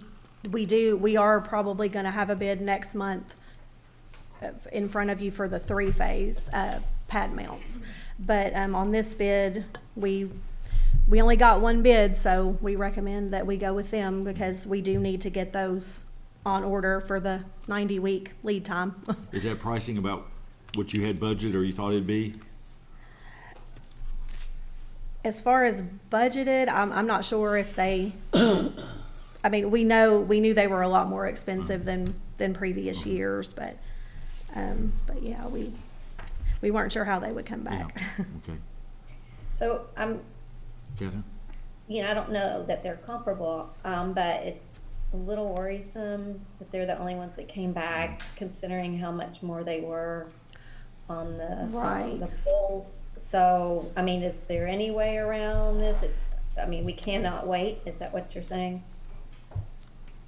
are probably gonna have a bid next month in front of you for the 3-phase pad mounts. But on this bid, we only got 1 bid, so we recommend that we go with them because we do need to get those on order for the 90-week lead time. Is that pricing about what you had budgeted or you thought it'd be? As far as budgeted, I'm not sure if they, I mean, we knew they were a lot more expensive than previous years, but yeah, we weren't sure how they would come back. Yeah. Okay. So Catherine? I don't know that they're comparable, but it's a little worrisome that they're the only ones that came back, considering how much more they were on the the poles. So, I mean, is there any way around this? We cannot wait. Is that what you're saying?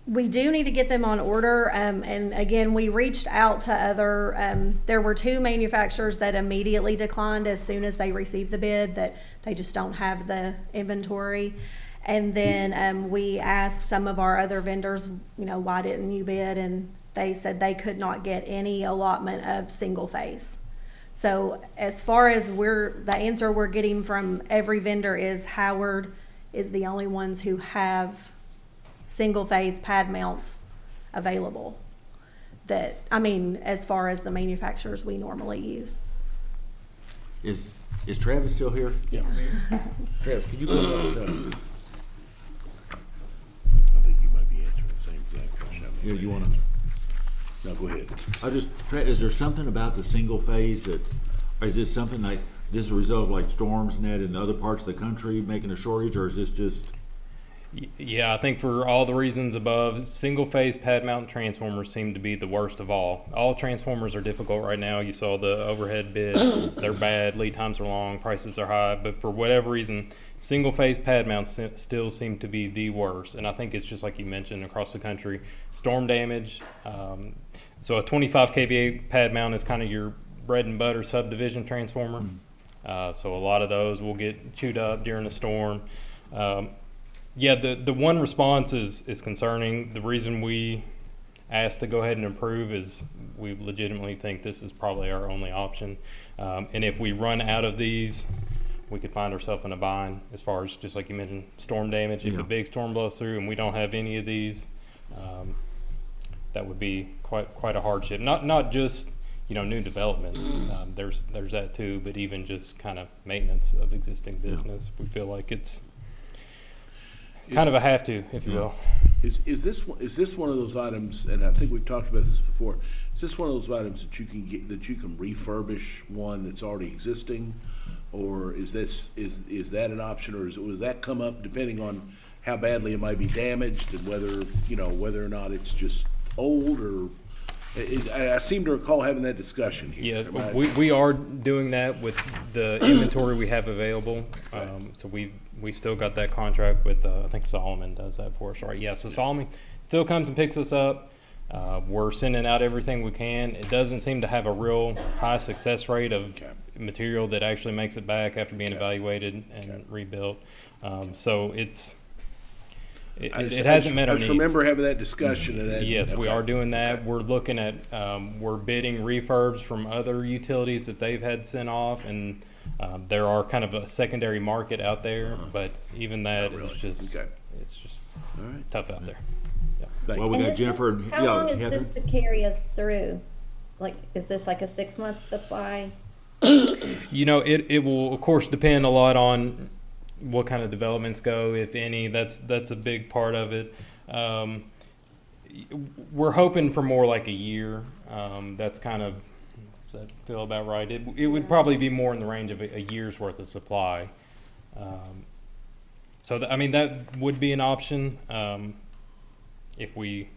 We do need to get them on order, and again, we reached out to other, there were 2 manufacturers that immediately declined as soon as they received the bid, that they just don't have the inventory. And then we asked some of our other vendors, why didn't you bid? And they said they could not get any allotment of single phase. So as far as the answer we're getting from every vendor is Howard is the only ones who have single phase pad mounts available. As far as the manufacturers we normally use. Is Travis still here? Yeah. Travis, could you come up? I think you might be answering the same exact question. Yeah, you wanna? No, go ahead. Is there something about the single phase or is this something like, this is a result of like storms and that in other parts of the country making a shortage, or is this just? Yeah, I think for all the reasons above, single-phase pad mount transformers seem to be the worst of all. All transformers are difficult right now. You saw the overhead bid. They're bad, lead times are long, prices are high. But for whatever reason, single-phase pad mounts still seem to be the worst. And I think it's just like you mentioned across the country. Storm damage. So a 25 kVA pad mount is kind of your bread and butter subdivision transformer. So a lot of those will get chewed up during a storm. Yeah, the one response is concerning. The reason we asked to go ahead and approve is we legitimately think this is probably our only option. And if we run out of these, we could find ourselves in a bind as far as, just like you mentioned, storm damage. If a big storm blows through and we don't have any of these, that would be quite a hardship. Not just new developments. There's that too, but even just kind of maintenance of existing business. We feel like it's kind of a have to, if you will. Is this one of those items? And I think we've talked about this before. Is this one of those items that you can get, that you can refurbish one that's already existing, or is that an option, or does that come up depending on how badly it might be damaged and whether or not it's just old or? I seem to recall having that discussion here. Yeah, we are doing that with the inventory we have available. So we've still got that contract with, I think Solomon does that for us, right? Yeah, so Solomon still comes and picks us up. We're sending out everything we can. It doesn't seem to have a real high success rate of material that actually makes it back after being evaluated and rebuilt. So it hasn't met our needs. I just remember having that discussion. Yes, we are doing that. We're looking at, we're bidding refurbs from other utilities that they've had sent off, and there are kind of a secondary market out there, but even that is just, it's just tough out there. Yeah. Well, we got Jennifer. How long is this to carry us through? Is this like a 6-month supply? It will, of course, depend a lot on what kind of developments go, if any. That's a big part of it. We're hoping for more like a year. That's kind of, does that feel about right? It would probably be more in the range of a year's worth of supply. So, I mean, that would be an option. If we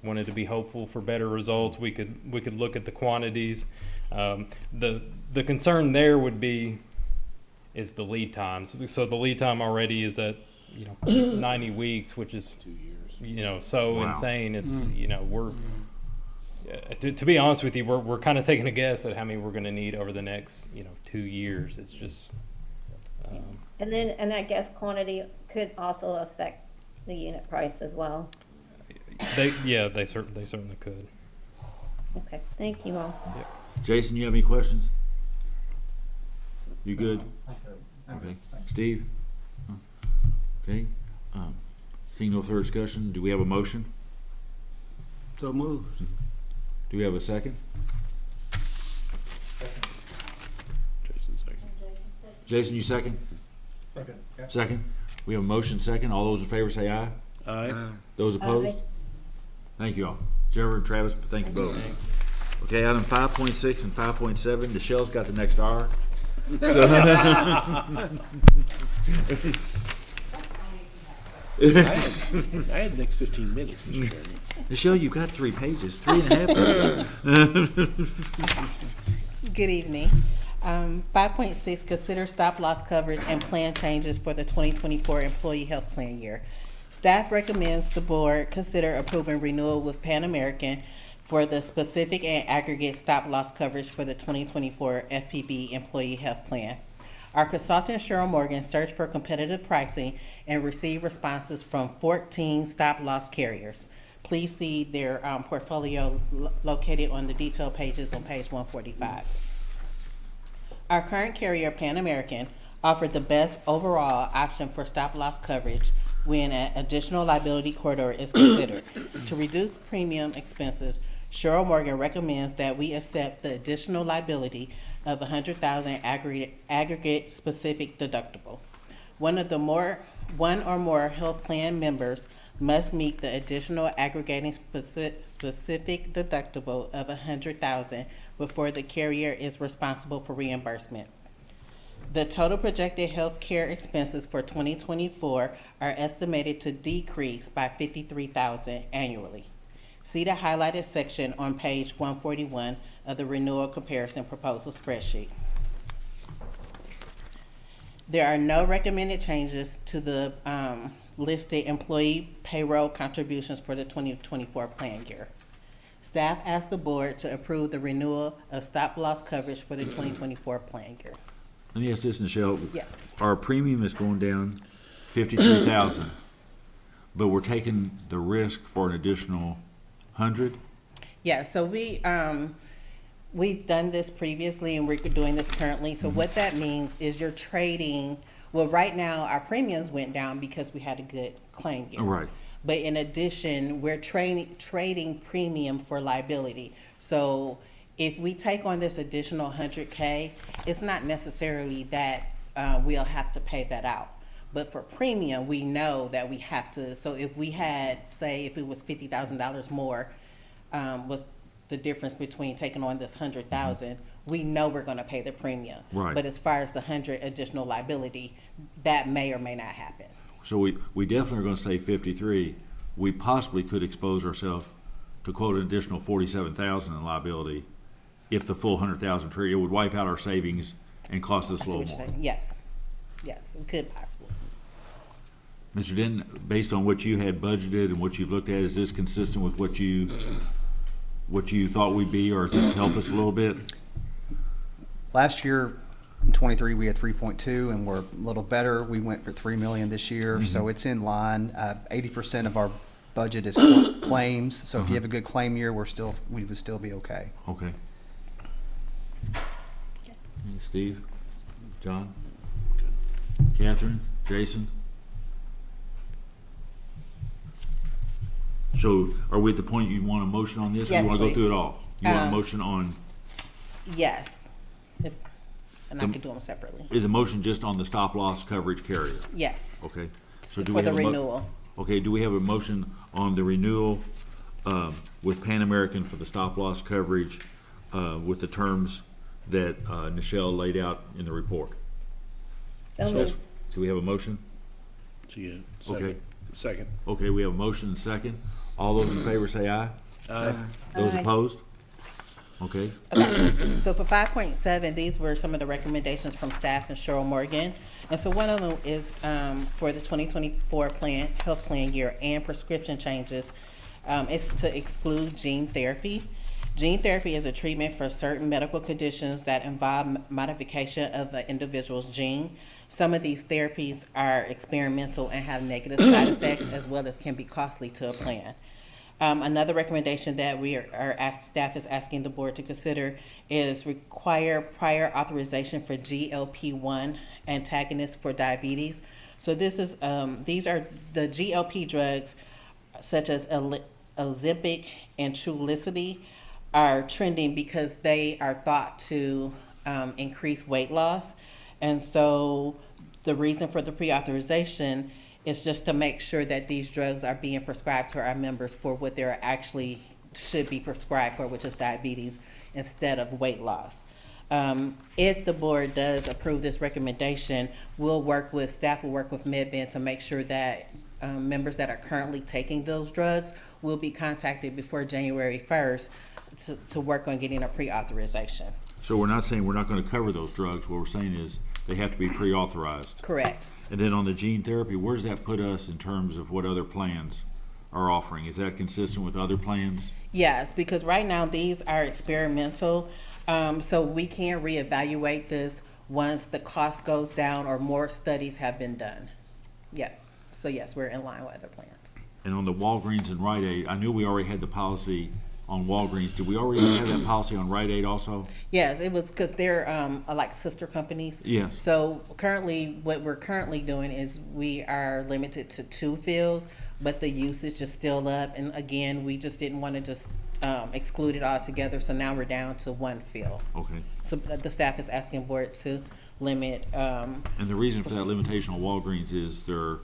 wanted to be hopeful for better results, we could look at the quantities. The concern there would be is the lead times. So the lead time already is at 90 weeks, which is 2 years. So Wow. insane. It's we're to be honest with you, we're kind of taking a guess at how many we're going to need over the next 2 years. It's just And I guess quantity could also affect the unit price as well. they certainly could. Okay, thank you all. Jason, you have any questions? You good? Okay. Steve? Okay. Seeing no further discussion, do we have a motion? So moved. Do we have a second? Jason second. Jason, you second? Second. Second. We have a motion second. All those in favor say aye. Aye. Those opposed? Aye. Thank you all. Jerry and Travis, thank you both. Okay, item 5.6 and 5.7, Michelle's got the next hour. I had the next 15 minutes, Mr. Chairman. Michelle, you've got 3 pages, 3.5 pages. Good evening. 5.6, consider stop loss coverage and plan changes for the 2024 employee health plan year. Staff recommends the board consider approving renewal with Pan American for the specific and aggregate stop loss coverage for the 2024 FPB employee health plan. Our consultant Cheryl Morgan searched for competitive pricing and received responses from 14 stop loss carriers. Please see their portfolio located on the detail pages on page 145. Our current carrier, Pan American, offered the best overall option for stop loss coverage when an additional liability corridor is considered. To reduce premium expenses, Cheryl Morgan recommends that we accept the additional liability of $100,000 aggregate specific deductible. One or more health plan members must meet the additional aggregating specific deductible of $100,000 before the carrier is responsible for reimbursement. The total projected health care expenses for 2024 are estimated to decrease by $53,000 annually. See the highlighted section on page 141 of the renewal comparison proposal spreadsheet. There are no recommended changes to the listed employee payroll contributions for the 2024 plan year. Staff asked the board to approve the renewal of stop loss coverage for the 2024 plan year. Let me ask this, Michelle. Yes. Our premium is going down $53,000, but we're taking the risk for an additional 100? Yeah, so we've done this previously and we're doing this currently. So what that means is you're trading, well, right now our premiums went down because we had a good claim year. Right. But in addition, we're trading premium for liability. So if we take on this additional 100K, it's not necessarily that we'll have to pay that out. But for premium, we know that we have to. So if we had, say, if it was $50,000 more, was the difference between taking on this 100,000, we know we're going to pay the premium. Right. But as far as the 100 additional liability, that may or may not happen. So we definitely are going to say 53. We possibly could expose ourselves to quote an additional 47,000 in liability if the full 100,000 trigger. It would wipe out our savings and cost us a little more. Yes, yes, it could possibly. Mr. Denton, based on what you had budgeted and what you've looked at, is this consistent with what you thought we'd be, or does this help us a little bit? Last year, in 23, we had 3.2, and we're a little better. We went for 3 million this year, so it's in line. 80% of our budget is claims, so if you have a good claim year, we would still be okay. Okay. Steve, John, Catherine, Jason. So are we at the point you want a motion on this, or Yes, you want to go please. through it all? You want a motion on? Yes, and I could do them separately. Is the motion just on the stop loss coverage carrier? Yes. Okay. So For the renewal. Okay, do we have a motion on the renewal with Pan American for the stop loss coverage with the terms that Nichelle laid out in the report? So moved. So we have a motion? So, yeah, Okay. second. Okay, we have a motion and second. All those in favor say aye. Aye. Those Aye. opposed? Okay. So for 5.7, these were some of the recommendations from staff and Cheryl Morgan. And so one of them is for the 2024 health plan year and prescription changes, is to exclude gene therapy. Gene therapy is a treatment for certain medical conditions that involve modification of an individual's gene. Some of these therapies are experimental and have negative side effects, as well as can be costly to a plan. Another recommendation that staff is asking the board to consider is require prior authorization for GLP-1 antagonists for diabetes. So this is these are the GLP drugs, such as Ozempic and Trulicity, are trending because they are thought to increase weight loss, and so the reason for the pre-authorization is just to make sure that these drugs are being prescribed to our members for what they're actually should be prescribed for, which is diabetes instead of weight loss. If the board does approve this recommendation, staff will work with MedBen to make sure that members that are currently taking those drugs will be contacted before January 1st to work on getting a pre-authorization. So we're not saying we're not going to cover those drugs. What we're saying is they have to be pre-authorized. Correct. And then on the gene therapy, where does that put us in terms of what other plans are offering? Is that consistent with other plans? Yes, because right now these are experimental, so we can reevaluate this once the cost goes down or more studies have been done. Yeah, so yes, we're in line with other plans. And on the Walgreens and Rite Aid, I knew we already had the policy on Walgreens. Did we already have that policy on Rite Aid also? Yes, it was because they're like sister companies. Yes. So currently, what we're currently doing is we are limited to 2 fills, but the usage is still up. And again, we just didn't want to just exclude it altogether. So now we're down to 1 fill. Okay. So the staff is asking board to limit. And the reason for that limitation on Walgreens is their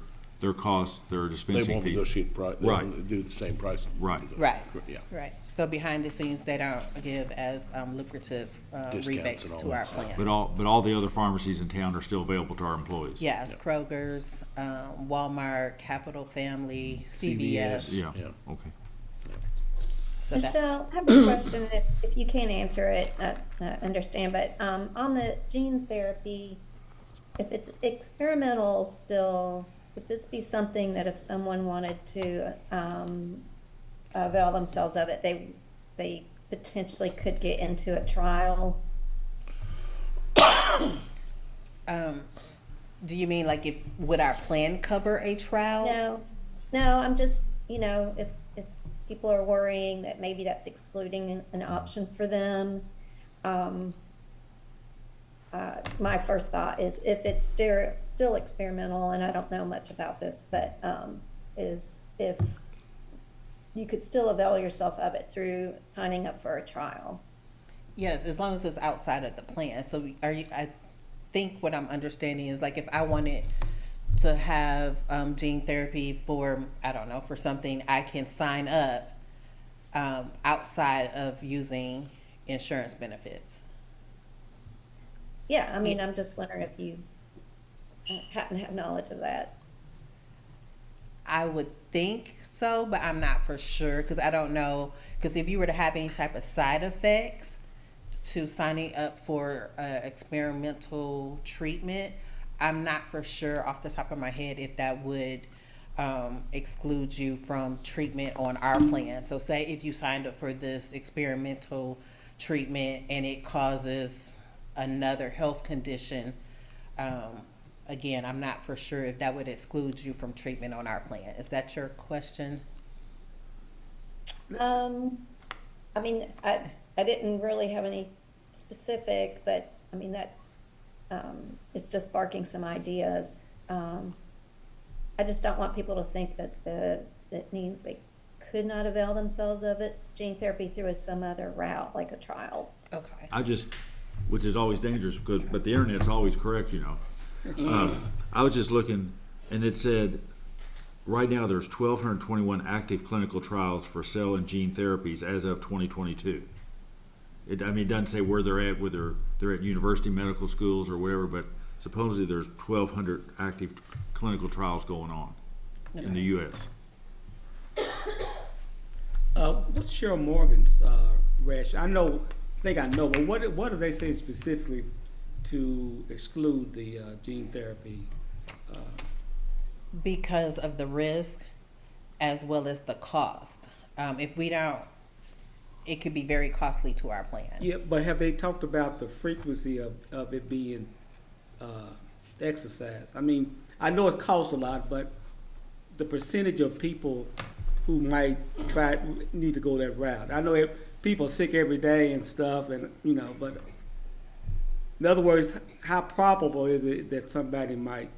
cost, their dispensing fee. They won't negotiate price. They Right. won't do the same price. Right. Right. Yeah. Right. So behind the scenes, they don't give as lucrative Discounts rebates and all to that our stuff. plan. But all the other pharmacies in town are still available to our employees. Yes, Kroger's, Walmart, Capital Family, CVS. Yeah. Yeah. Okay. So that's, Michelle, I have a question, if you can't answer it, I understand, but on the gene therapy, if it's experimental still, would this be something that if someone wanted to avail themselves of it, they potentially could get into a trial? do you mean like would our plan cover a trial? No, I'm just, if people are worrying that maybe that's excluding an option for them, my first thought is if it's still experimental, and I don't know much about this, but is if you could still avail yourself of it through signing up for a trial. Yes, as long as it's outside of the plan. So I think what I'm understanding is like if I wanted to have gene therapy for, I don't know, for something, I can sign up outside of using insurance benefits. Yeah, I mean, I'm just wondering if you happen to have knowledge of that. I would think so, but I'm not for sure because I don't know. Because if you were to have any type of side effects to signing up for experimental treatment, I'm not for sure off the top of my head if that would exclude you from treatment on our plan. So say if you signed up for this experimental treatment and it causes another health condition, again, I'm not for sure if that would exclude you from treatment on our plan. Is that your question? I mean, I didn't really have any specific, but I mean that it's just sparking some ideas. I just don't want people to think that that means they could not avail themselves of it, gene therapy through some other route, like a trial. Okay. Which is always dangerous but the internet's always correct, I was just looking, and it said, right now there's 1,221 active clinical trials for cell and gene therapies as of 2022. It doesn't say where they're at, whether they're at university medical schools or whatever, but supposedly there's 1,200 active clinical trials going on in the U.S. What's Cheryl Morgan's rationale? I think I know, but what do they say specifically to exclude the gene therapy? Because of the risk as well as the cost. If we don't, it could be very costly to our plan. Yeah, but have they talked about the frequency of it being exercised? I mean, I know it costs a lot, but the percentage of people who might need to go that route. I know people are sick every day and stuff, and but in other words, how probable is it that somebody might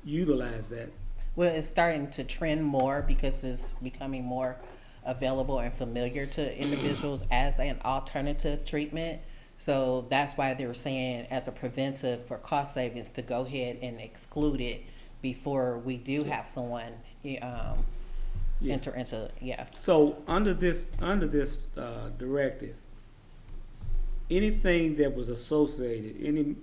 utilize that? Well, it's starting to trend more because it's becoming more available and familiar to individuals as an alternative treatment. So that's why they were saying as a preventive for cost savings to go ahead and exclude it before we do have someone enter into, So under this directive, anything that was associated,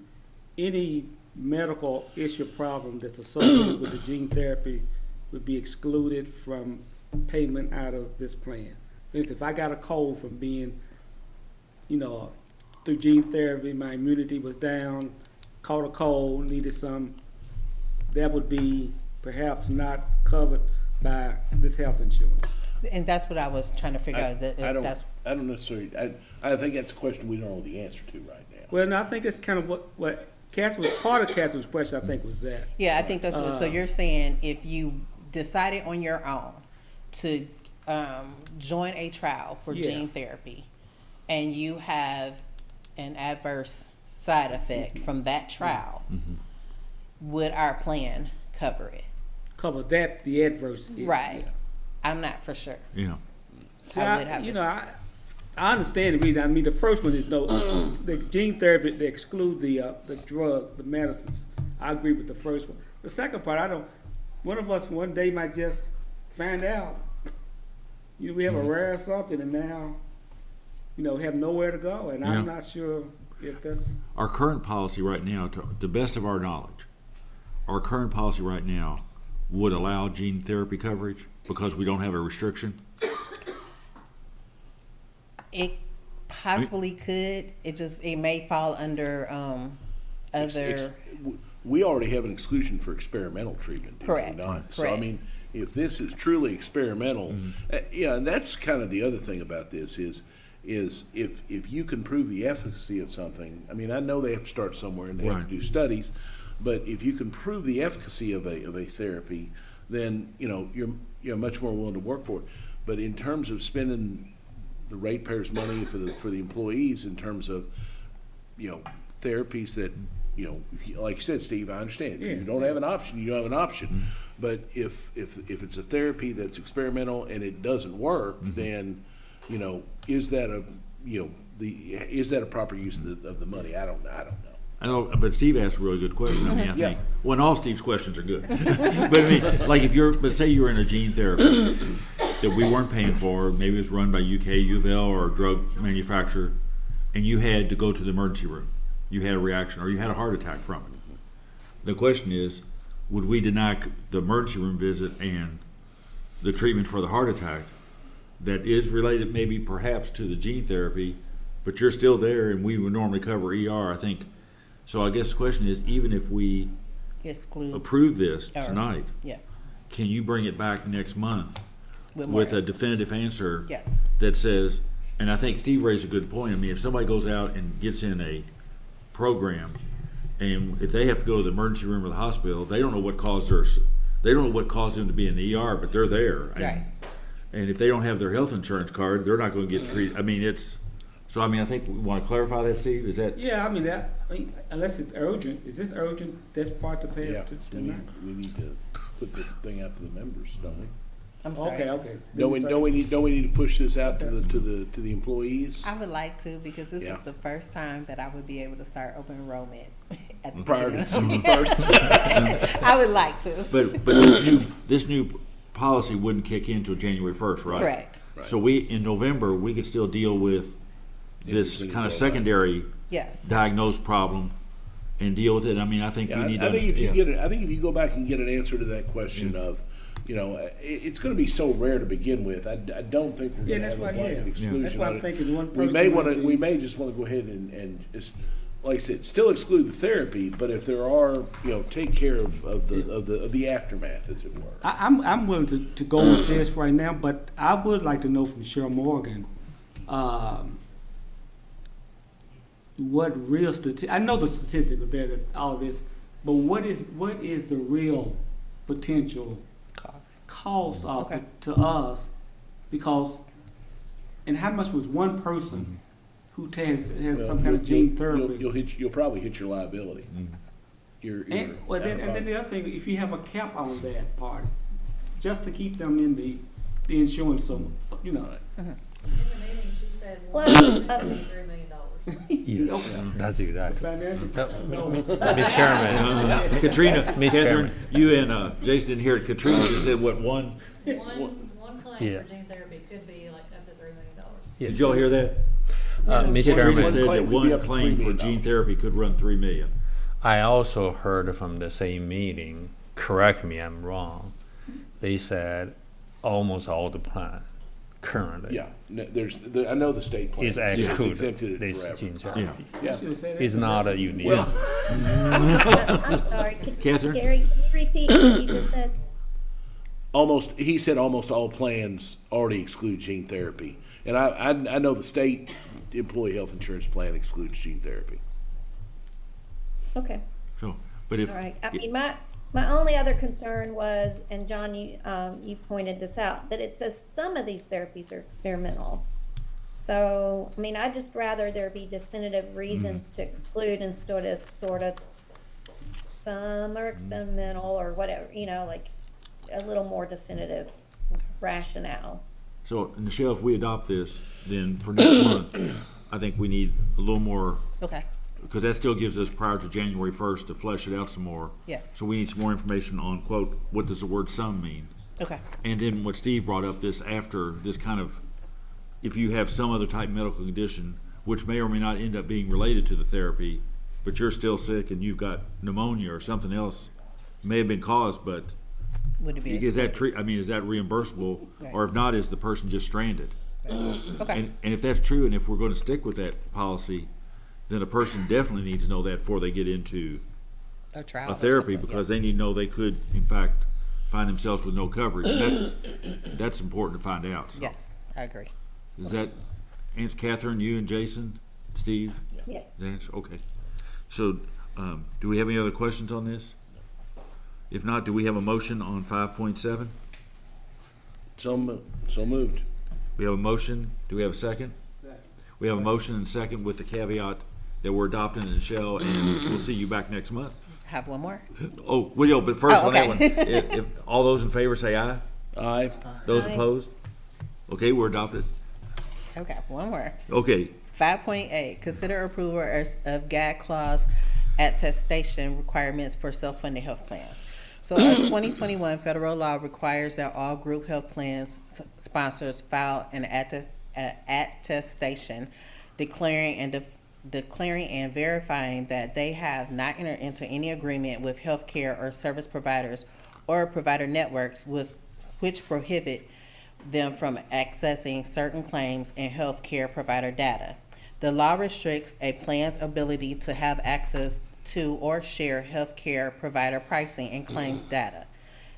any medical issue problem that's associated with the gene therapy would be excluded from payment out of this plan. For instance, if I got a cold from being, through gene therapy, my immunity was down, caught a cold, needed some, that would be perhaps not covered by this health insurance. and that's what I was trying to figure out. That if that's I don't necessarily, I think that's a question we don't know the answer to right now. Well, no, I think it's kind of what Catherine, part of Catherine's question, I think, was that. I think that's what, so you're saying if you decided on your own to join a trial for gene therapy and you have an adverse side effect from that trial, would our plan cover it? Cover that, the adverse. Right. I'm not for sure. Yeah. See, I understand the reason. I mean, the first one is the gene therapy, they exclude the drug, the medicines. I agree with the first one. The second part, one of us one day might just find out, we have a rare something and now, have nowhere to go. And I'm not sure if that's. Our current policy right now, to the best of our knowledge, our current policy right now would allow gene therapy coverage because we don't have a restriction. It possibly could. It may fall under other. We already have an exclusion for experimental treatment, do we not? Correct. So I mean, if this is truly experimental, and that's kind of the other thing about this is if you can prove the efficacy of something. I mean, I know they have to start somewhere and they have to do studies, but if you can prove the efficacy of a therapy, then you're much more willing to work for it. But in terms of spending the ratepayers' money for the employees, in terms of therapies that like you said, Steve, I understand. If you don't have an option, you don't have an option. But if it's a therapy that's experimental and it doesn't work, then is that a proper use of the money? I don't know. I know, but Steve asked a really good question. I mean, I think, well, all Steve's questions are good. But I mean, like but say you're in a gene therapy that we weren't paying for, maybe it was run by UK, UofL, or a drug manufacturer, and you had to go to the emergency room. You had a reaction, or you had a heart attack from it. The question is, would we deny the emergency room visit and the treatment for the heart attack that is related maybe perhaps to the gene therapy, but you're still there and we would normally cover ER, I think. So I guess the question is, even if we approve this tonight, can you bring it back next month with a definitive answer that says, and I think Steve raised a good point. I mean, if somebody goes out and gets in a program, and if they have to go to the emergency room or the hospital, they don't know what caused them to be in the ER, but they're there. And if they don't have their health insurance card, they're not going to get treated. I mean, I think we want to clarify that, Steve. Is that? Yeah, I mean unless it's urgent. Is this urgent? That's part to pass tonight. We need to put the thing out to the members, don't we? I'm sorry. Okay. Don't we need to push this out to the employees? I would like to, because this is the first time that I would be able to start open enrollment at the prior to beginning. December 1st. I would like to. But this new policy wouldn't kick in until January 1st, right? Correct. Right. So in November we could still deal with this kind of secondary diagnosed problem and deal with it. I mean, I think Yeah, we need I to. think if you yeah. get it, I think if you go back and get an answer to that question of, you know, it's going to be so rare to begin with. I don't think we're going to that's have a why, blanket exclusion. That's why on I'm it. thinking one We person. may want might to. be- We may just want to go ahead and just, like I said, still exclude the therapy, but if there are, you know, take care of the aftermath, as it were. I'm willing to go with this right now, but I would like to know from Cheryl Morgan, what real I know the statistics are there that all of this, but what is the real potential cost of it to us? Because, and how much was one person who has some kind of gene therapy? You'll probably hit your liability. And then the other thing, if you have a cap on that part, just to keep them in the insurance, so you know. In the meeting, she said Well, $1.3 million. Yes, that's exactly. Ms. Chairman, Katrina, Ms. Catherine, Chairman. you and Jason didn't hear it. Katrina just said what one. One claim Yeah. for gene therapy could be like up to $3 million. Yes. Did y'all hear that? Ms. Katrina Chairman, said that claim could be one up to claim $3 for million. gene therapy could run $3 million. I also heard from the same meeting, correct me, I'm wrong, they said almost all the plan currently Yeah, no, I know the state plan is has excluded. exempted it This forever. gene therapy. Yeah. It's not a unique. Well, I'm sorry. Catherine? Gary, can you repeat what you just said? he said almost all plans already exclude gene therapy, and I know the state employee health insurance plan excludes gene therapy. Okay. So, but if All right. I mean, my only other concern was, and John, you pointed this out, that it says some of these therapies are experimental. So, I mean, I'd just rather there be definitive reasons to exclude instead of sort of some are experimental or whatever, you know, like a little more definitive rationale. So, Michelle, if we adopt this, then for next month, I think we need a little more. Okay. Because that still gives us prior to January 1st to flesh it out some more. Yes. So we need some more information on, quote, what does the word some mean? Okay. And then what Steve brought up, this after, this kind of, if you have some other type of medical condition, which may or may not end up being related to the therapy, but you're still sick and you've got pneumonia or something else, may have been caused, but Would it be is that is that reimbursable? Right. Or if not, is the person just stranded? Okay. And if that's true, and if we're going to stick with that policy, then a person definitely needs to know that before they get into A trial a or therapy, something, because they need to know they could, in fact, find themselves with no coverage. That's important to find out. So. Yes, I agree. Is that, Aunt Catherine, you and Jason, Steve? Yes. Okay. So, do we have any other questions on this? If not, do we have a motion on 5.7? So moved. We have a motion. Do we have a second? Second. We have a motion and second with the caveat that we're adopting it in shell, and we'll see you back next month. Have one more? Oh, well, but first on that one, okay. if all those in favor say aye. Aye. Those Aye. opposed? Okay, we're adopted. Okay, one more. Okay, 5.8, consider approval of GAG clause attestation requirements for self-funded health plans. So a 2021 federal law requires that all group health plans sponsors file an attestation declaring and verifying that they have not entered into any agreement with healthcare or service providers or provider networks with which prohibit them from accessing certain claims and healthcare provider data. The law restricts a plan's ability to have access to or share healthcare provider pricing and claims data.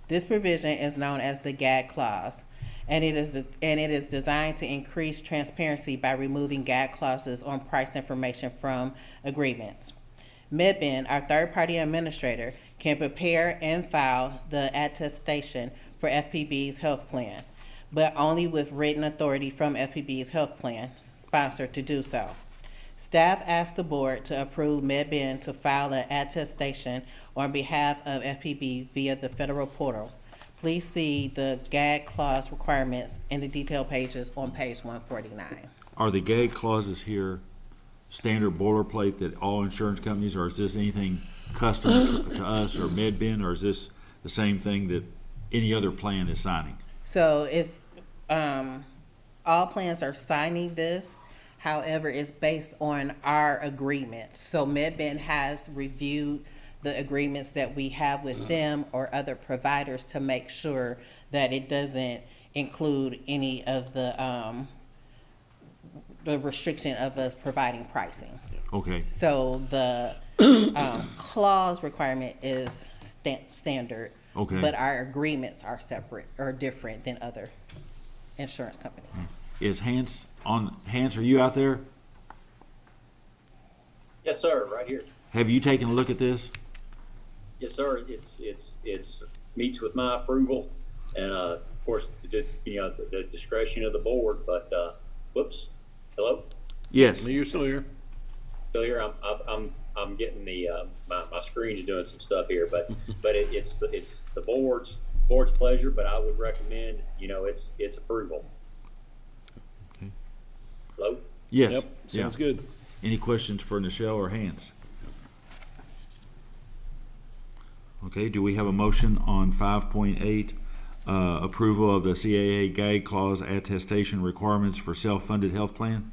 This provision is known as the GAG clause, and it is designed to increase transparency by removing GAG clauses on price information from agreements. MedBen, our third-party administrator, can prepare and file the attestation for FPB's health plan, but only with written authority from FPB's health plan sponsor to do so. Staff asked the board to approve MedBen to file an attestation on behalf of FPB via the federal portal. Please see the GAG clause requirements in the detail pages on page 149. are the gag clauses here standard boilerplate that all insurance companies, or is this anything custom to us or MedBen, or is this the same thing that any other plan is signing? So it's, all plans are signing this. However, it's based on our agreement. So MedBen has reviewed the agreements that we have with them or other providers to make sure that it doesn't include any of the restriction of us providing pricing. Okay. So the clause requirement is standard. Okay. But our agreements are separate or different than other insurance companies. Is Hans on? Hans, are you out there? Yes, sir, right here. Have you taken a look at this? Yes, sir. It's meets with my approval, and of course, the discretion of the board. But whoops, hello. Yes. You're still here. Still here. I'm getting the my screen's doing some stuff here, but it's the board's pleasure. But I would recommend it's approval. Okay. Hello. Yes. Yep. Sounds good. Any questions for Nichelle or Hans? Okay, do we have a motion on 5.8, approval of the CAA gag clause attestation requirements for self-funded health plan?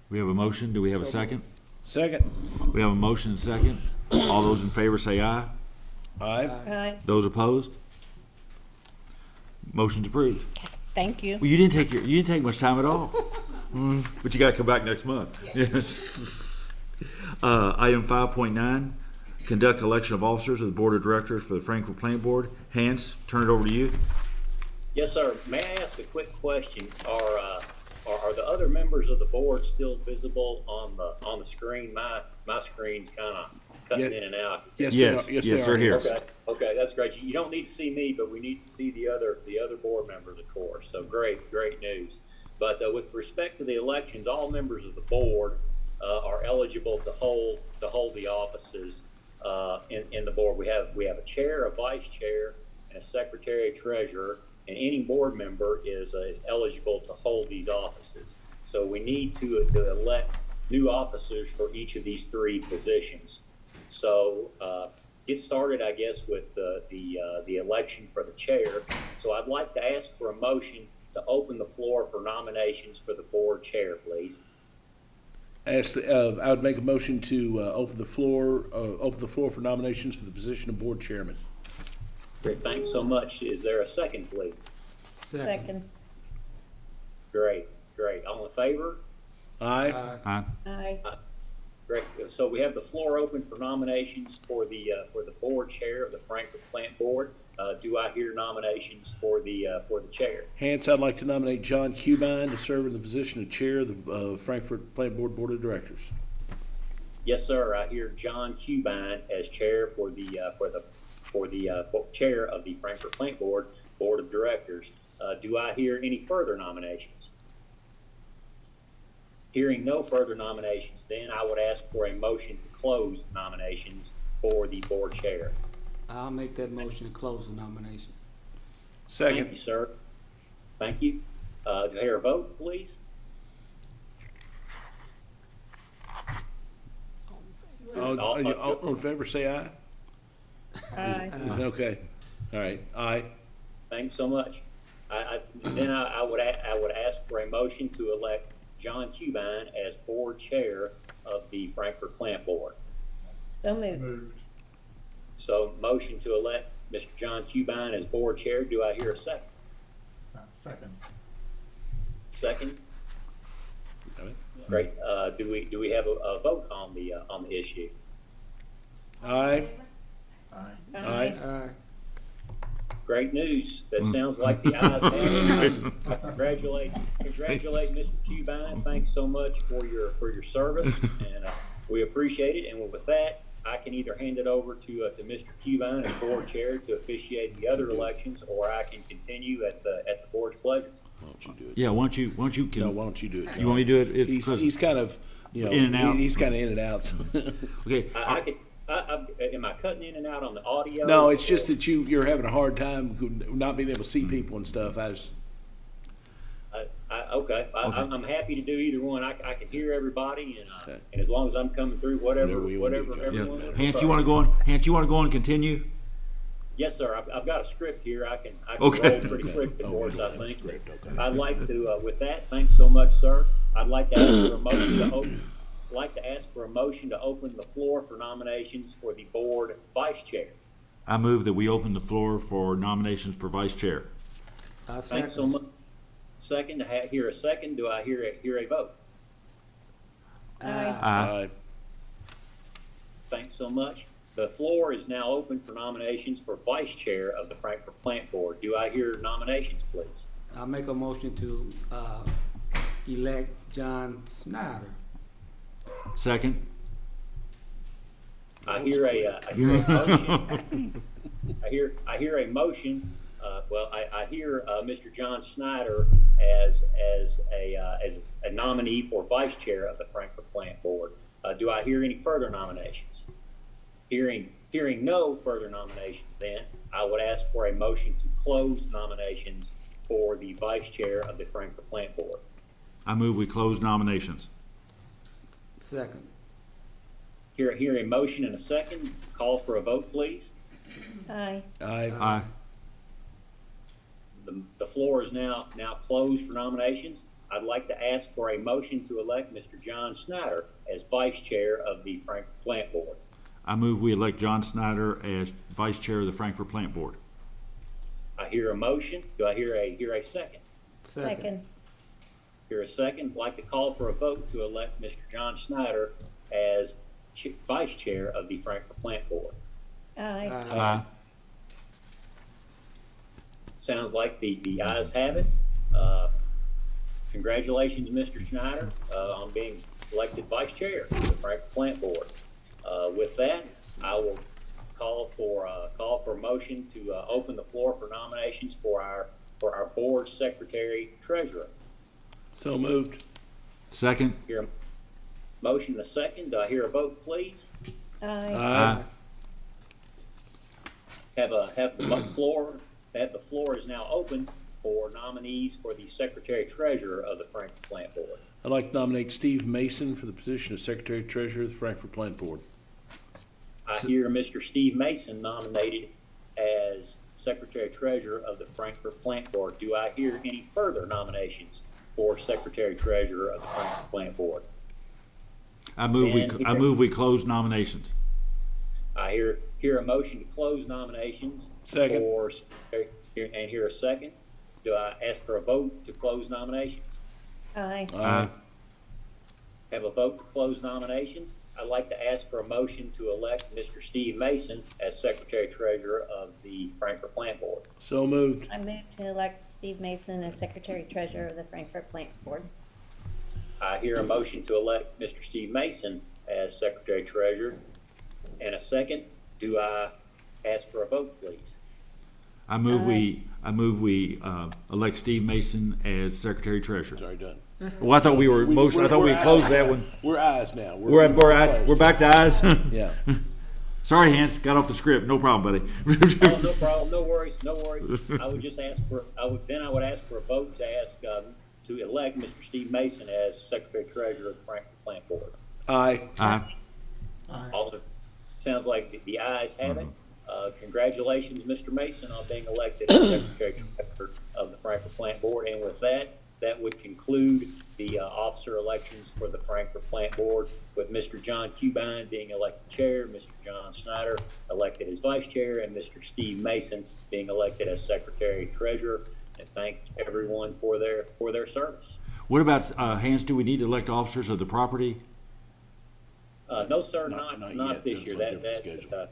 We have a motion. Do we have a second? Second. We have a motion and second. All those in favor say aye. Aye. Aye. Those opposed? Motion's approved. Thank you. Well, you didn't take much time at all. But you got to come back next month. Yes. Item 5.9, conduct election of officers of the Board of Directors for the Frankfurt Plant Board. Hans, turn it over to you. Yes, sir. May I ask a quick question? Are the other members of the board still visible on the screen? My screen's kind of cutting in and out. Yes, yes, they're here. Okay, that's great. You don't need to see me, but we need to see the other board members, of course. So great news. But with respect to the elections, all members of the board are eligible to hold the offices in the board. We have a chair, a vice chair, and a secretary treasurer, and any board member is eligible to hold these offices. So we need to elect new officers for each of these three positions. So get started, I guess, with the election for the chair. So I'd like to ask for a motion to open the floor for nominations for the board chair, please. I would make a motion to open the floor for nominations for the position of board chairman. Great, thanks so much. Is there a second, please? Second. Great. All in favor? Aye. Aye. Great. So we have the floor open for nominations for the board chair of the Frankfurt Plant Board. Do I hear nominations for the chair? Hence, I'd like to nominate John Cubine to serve in the position of chair of the Frankfurt Plant Board Board of Directors. Yes, sir. I hear John Cubine as chair for the chair of the Frankfurt Plant Board Board of Directors. Do I hear any further nominations? Hearing no further nominations, then I would ask for a motion to close nominations for the board chair. I'll make that motion to close the nomination. Second. Thank you, sir. Thank you. Do I hear a vote, please? All in favor, say aye. Aye. Okay. All right. Aye. Thanks so much. I would ask for a motion to elect John Cubine as board chair of the Frankfurt Plant Board. So moved. So motion to elect Mr. John Cubine as board chair. Do I hear a second? Second. Second. Great. Do we have a vote on the issue? Aye. Aye. Great news. That sounds like the ayes have it. Congratulate Mr. Cubine. Thanks so much for your service, and we appreciate it. And with that, I can either hand it over to Mr. Cubine as board chair to officiate the other elections, or I can continue at the board's pleasure. Why don't you do it? Yeah, why don't you? No, why don't you do it? John? You want me to do it? He's kind of, in and out. He's kind of in and out. Okay. Am I cutting in and out on the audio? No, it's just that you're having a hard time not being able to see people and stuff. Okay. I'm happy to do either one. I can hear everybody, and as long as I'm coming through, whatever everyone. Hans, you want to go on? Hans, you want to go on and continue? Yes, sir. I've got a script here. I can Okay. roll pretty quick for us, I Have a think. script, okay. I'd like to, with that, thanks so much, sir. I'd like to ask for a motion to open. Like to ask for a motion to open the floor for nominations for the board vice chair. I move that we open the floor for nominations for vice chair. Thanks so much. Second, to hear a second, do I hear a vote? Aye. Thanks so much. The floor is now open for nominations for vice chair of the Frankfurt Plant Board. Do I hear nominations, please? I'll make a motion to, elect John Snyder. Second. I hear a motion. I hear a motion. I hear Mr. John Snyder as a nominee for vice chair of the Frankfurt Plant Board. Do I hear any further nominations? Hearing no further nominations, then I would ask for a motion to close nominations for the vice chair of the Frankfurt Plant Board. I move we close nominations. Second. Hear a motion and a second. Call for a vote, please. Aye. Aye. The floor is now closed for nominations. I'd like to ask for a motion to elect Mr. John Snyder as vice chair of the Frankfurt Plant Board. I move we elect John Snyder as vice chair of the Frankfurt Plant Board. I hear a motion. Do I hear a second? Second. Hear a second. I'd like to call for a vote to elect Mr. John Snyder as vice chair of the Frankfurt Plant Board. Aye. Aye. Sounds like the ayes have it. Congratulations, Mr. Schneider, on being elected vice chair of the Frankfurt Plant Board. With that, I will call for a motion to open the floor for nominations for our board secretary treasurer. So moved. Second. Hear a motion and a second. Do I hear a vote, please? Aye. The floor is now open for nominees for the secretary treasurer of the Frankfurt Plant Board. I'd like to nominate Steve Mason for the position of Secretary Treasurer of the Frankfurt Plant Board. I hear Mr. Steve Mason nominated as Secretary Treasurer of the Frankfurt Plant Board. Do I hear any further nominations for Secretary Treasurer of the Frankfurt Plant Board? I move we close nominations. I hear a motion to close nominations. Second. And hear a second. Do I ask for a vote to close nominations? Aye. Aye. Have a vote to close nominations. I'd like to ask for a motion to elect Mr. Steve Mason as Secretary Treasurer of the Frankfurt Plant Board. So moved. I move to elect Steve Mason as Secretary Treasurer of the Frankfurt Plant Board. I hear a motion to elect Mr. Steve Mason as Secretary Treasurer. And a second. Do I ask for a vote, please? I move we elect Steve Mason as Secretary Treasurer. Sorry, done. Well, I thought we were motion. I thought we closed that one. We're ayes now. We're back to ayes. Yeah. Sorry, Hans, got off the script. No problem, buddy. Oh, no problem. No worries. I would just ask for. I would ask for a vote to elect Mr. Steve Mason as Secretary Treasurer of the Frankfurt Plant Board. Aye. Also, sounds like the ayes have it. Congratulations, Mr. Mason, on being elected as Secretary Treasurer of the Frankfurt Plant Board. And with that would conclude the officer elections for the Frankfurt Plant Board, with Mr. John Cubine being elected chair, Mr. John Snyder elected as vice chair, and Mr. Steve Mason being elected as Secretary Treasurer. And thank everyone for their service. What about Hans? Do we need to elect officers of the property? No, sir, Not not yet. this That's year. on a different schedule.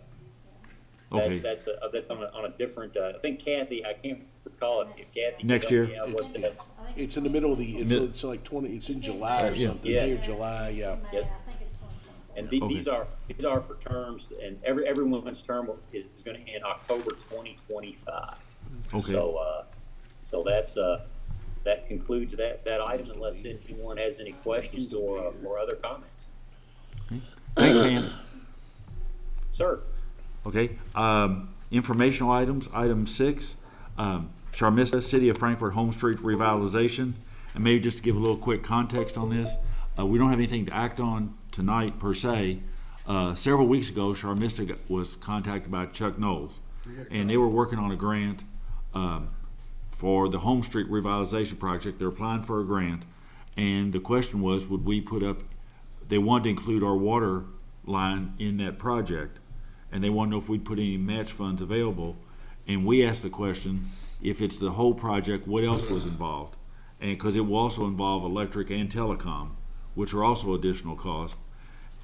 Okay. That's on a different. I think Kathy. I can't recall if Kathy. Next could help year? me out with that. It's in the middle of the, it's like 20, it's in July or something. Yes. May or July, yeah. Yes. And these are for terms, and everyone's term is going to end October 2025. Okay. So that concludes that item, unless anyone has any questions or other comments. Thanks, Hans. Sir. Okay. Informational items. Item 6. Charmista City of Frankfurt Home Street revitalization. And maybe just to give a little quick context on this, we don't have anything to act on tonight per se. Several weeks ago, Charmista was contacted by Chuck Knowles, and they were working on a grant for the Home Street Revitalization Project. They're applying for a grant, and the question was, would we put up, they wanted to include our water line in that project, and they wanted to know if we'd put any match funds available. And we asked the question, if it's the whole project, what else was involved? And because it will also involve electric and telecom, which are also additional costs.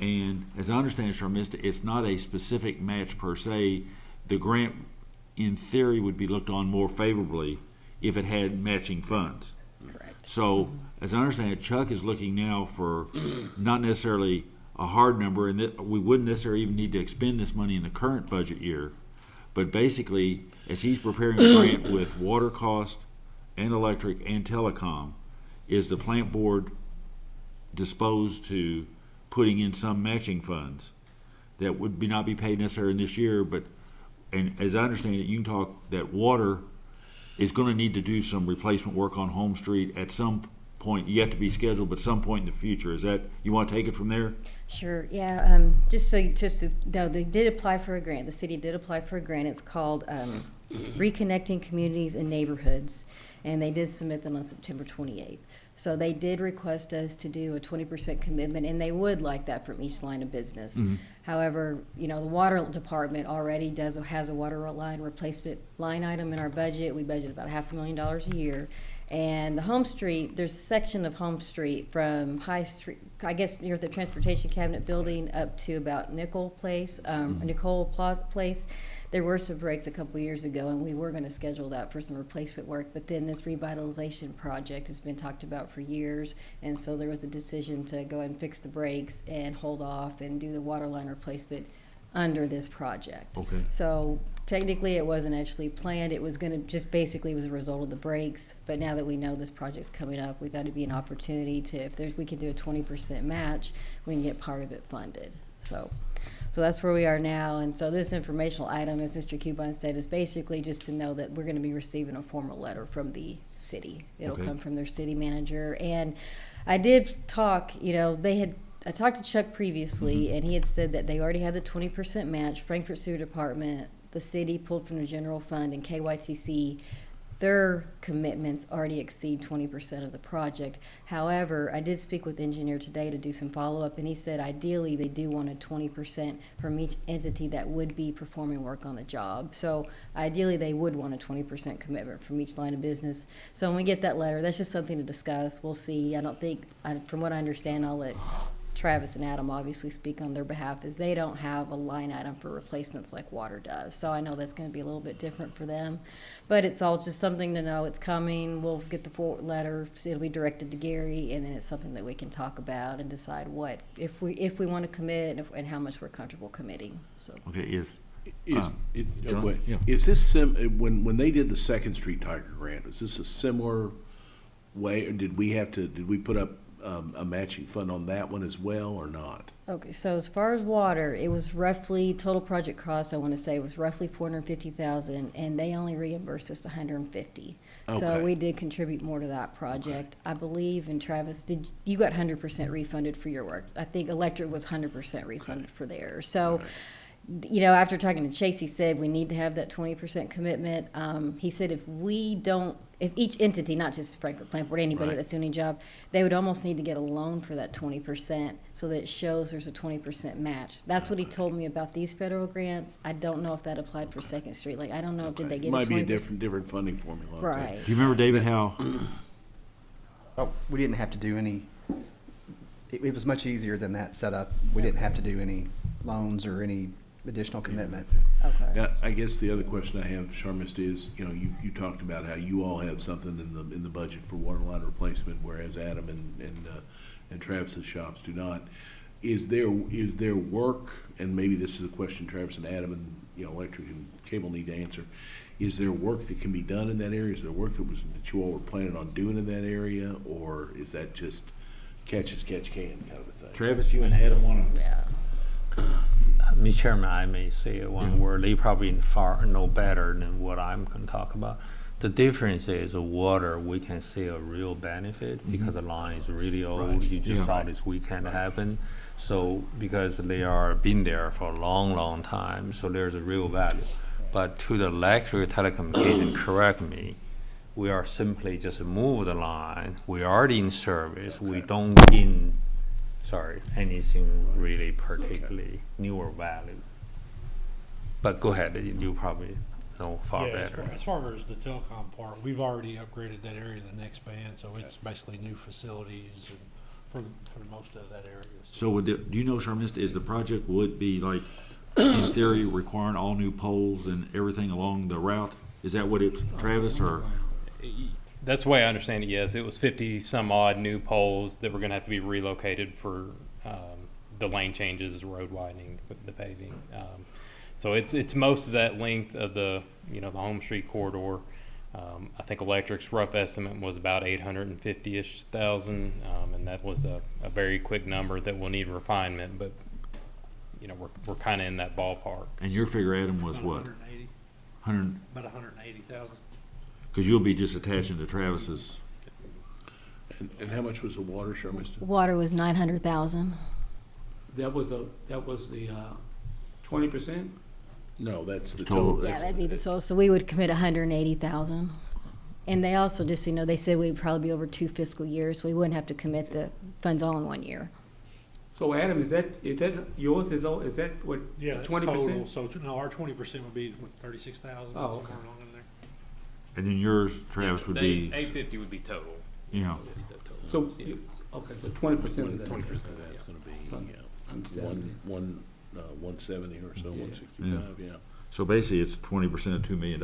And as I understand it, Sharmista, it's not a specific match per se. The grant, in theory, would be looked on more favorably if it had matching funds. Correct. So, as I understand it, Chuck is looking now for not necessarily a hard number, and that we wouldn't necessarily even need to expend this money in the current budget year, but basically, as he's preparing a grant with water cost and electric and telecom, is the plant board disposed to putting in some matching funds that would not be paid necessarily in this year, but, and as I understand it, you can talk that water is going to need to do some replacement work on Home Street at some point, yet to be scheduled, but some point in the future. Is that, you want to take it from there? Sure, yeah, just to know, they did apply for a grant. The city did apply for a grant. It's called Reconnecting Communities and Neighborhoods, and they did submit them on September 28th. So they did request us to do a 20% commitment, and they would like that from each line of business. Mm-hmm. However, you know, the water department already has a water line replacement line item in our budget. We budget about $500,000 a year. And the Home Street, there's a section of Home Street from High Street, I guess near the Transportation Cabinet Building, up to about Nicole Plaza Place. There were some breaks a couple years ago, and we were going to schedule that for some replacement work, but then this revitalization project has been talked about for years, and so there was a decision to go ahead and fix the breaks and hold off and do the water line replacement under this project. Okay. So technically it wasn't actually planned. It was going to just basically was a result of the breaks, but now that we know this project's coming up, we thought it'd be an opportunity to, if we can do a 20% match, we can get part of it funded. So that's where we are now. And so this informational item, as Mr. Cubine said, is basically just to know that we're going to be receiving a formal letter from the city. It'll come from their city manager. And I did talk, you know, I talked to Chuck previously, and he had said that they already had the 20% match. Frankfurt Sewer Department, the city pulled from the general fund, and KYTC, their commitments already exceed 20% of the project. However, I did speak with the engineer today to do some follow-up, and he said ideally they do want a 20% from each entity that would be performing work on the job. So ideally they would want a 20% commitment from each line of business. So when we get that letter, that's just something to discuss. We'll see. I don't think, from what I understand, I'll let Travis and Adam obviously speak on their behalf, is they don't have a line item for replacements like water does. So I know that's going to be a little bit different for them, but it's all just something to know. It's coming. We'll get the forward letter. It'll be directed to Gary, and then it's something that we can talk about and decide what, if we want to commit, and how much we're comfortable committing. So Okay, is this when they did the Second Street Tiger Grant? Is this a similar way, or did we put up a matching fund on that one as well, or not? Okay, so as far as water, it was roughly, total project cost, I want to say, was roughly $450,000, and they only reimbursed us $150,000. Okay. So we did contribute more to that project. I believe, and Travis, you got 100% refunded for your work. I think electric was 100% refunded for theirs. So, you know, after talking to Chase, he said we need to have that 20% commitment. He said if each entity, not just Frankfurt Plant Board, anybody that's doing a job, they would almost need to get a loan for that 20% so that it shows there's a 20% match. That's what he told me about these federal grants. I don't know if that applied for Second Street. Like, I don't know if did they get might a 20%? be a different funding formula. Okay. Right. Do you remember, David, how? We didn't have to do any, it was much easier than that setup. We didn't have to do any loans or any additional commitment. Okay. Yeah, I guess the other question I have, Sharmista, is, you know, you talked about how you all have something in the budget for water line replacement, whereas Adam and Travis's shops do not. Is there work, and maybe this is a question Travis and Adam and, you know, electric and cable need to answer. Is there work that can be done in that area? Is there work that you all were planning on doing in that area, or is that just catch as catch can kind of a thing? Travis, you and Adam want to? Yeah. Mr. Chairman, I may say one word. They probably far know better than what I'm going to talk about. The difference is water, we can see a real benefit because the line is really old. Right. You just saw this weekend happen. So because they are been there for a long, long time, so there's a real value. But to the electric telecommunication, correct me, we are simply just move the line. We are already in service. We don't gain, anything really particularly new or value. But go ahead, you probably know far better. As far as the telecom part, we've already upgraded that area to the next band, so it's basically new facilities and for most of that area. So do you know, Sharmista, is the project would be like, in theory, requiring all new poles and everything along the route? Is that what it's, Travis, or? That's the way I understand it, yes. It was 50 some odd new poles that were going to have to be relocated for the lane changes, road widening, the paving. So it's most of that length of the Home Street corridor. I think electric's rough estimate was about 850-ish thousand, and that was a very quick number that will need refinement, but we're kind of in that ballpark. And your figure, Adam, was what? 180. About 180,000. Because you'll be just attaching to Travis's. And how much was the water, Sharmista? Water was 900,000. That was the 20%? No, that's the total. total. Yeah, that'd be the total. So we would commit 180,000. And they also just, they said we'd probably be over 2 fiscal years, so we wouldn't have to commit the funds all in 1 year. So Adam, is that yours? Is that what? Yeah, that's 20%? total. So no, our 20% would be 36,000. Oh, okay. And then yours, Travis, would be. 850 would be total. Yeah. So, okay, so 20% of that. 20% of that's going to be 170 or so, 165. Yeah. So basically, it's 20% of $2 million.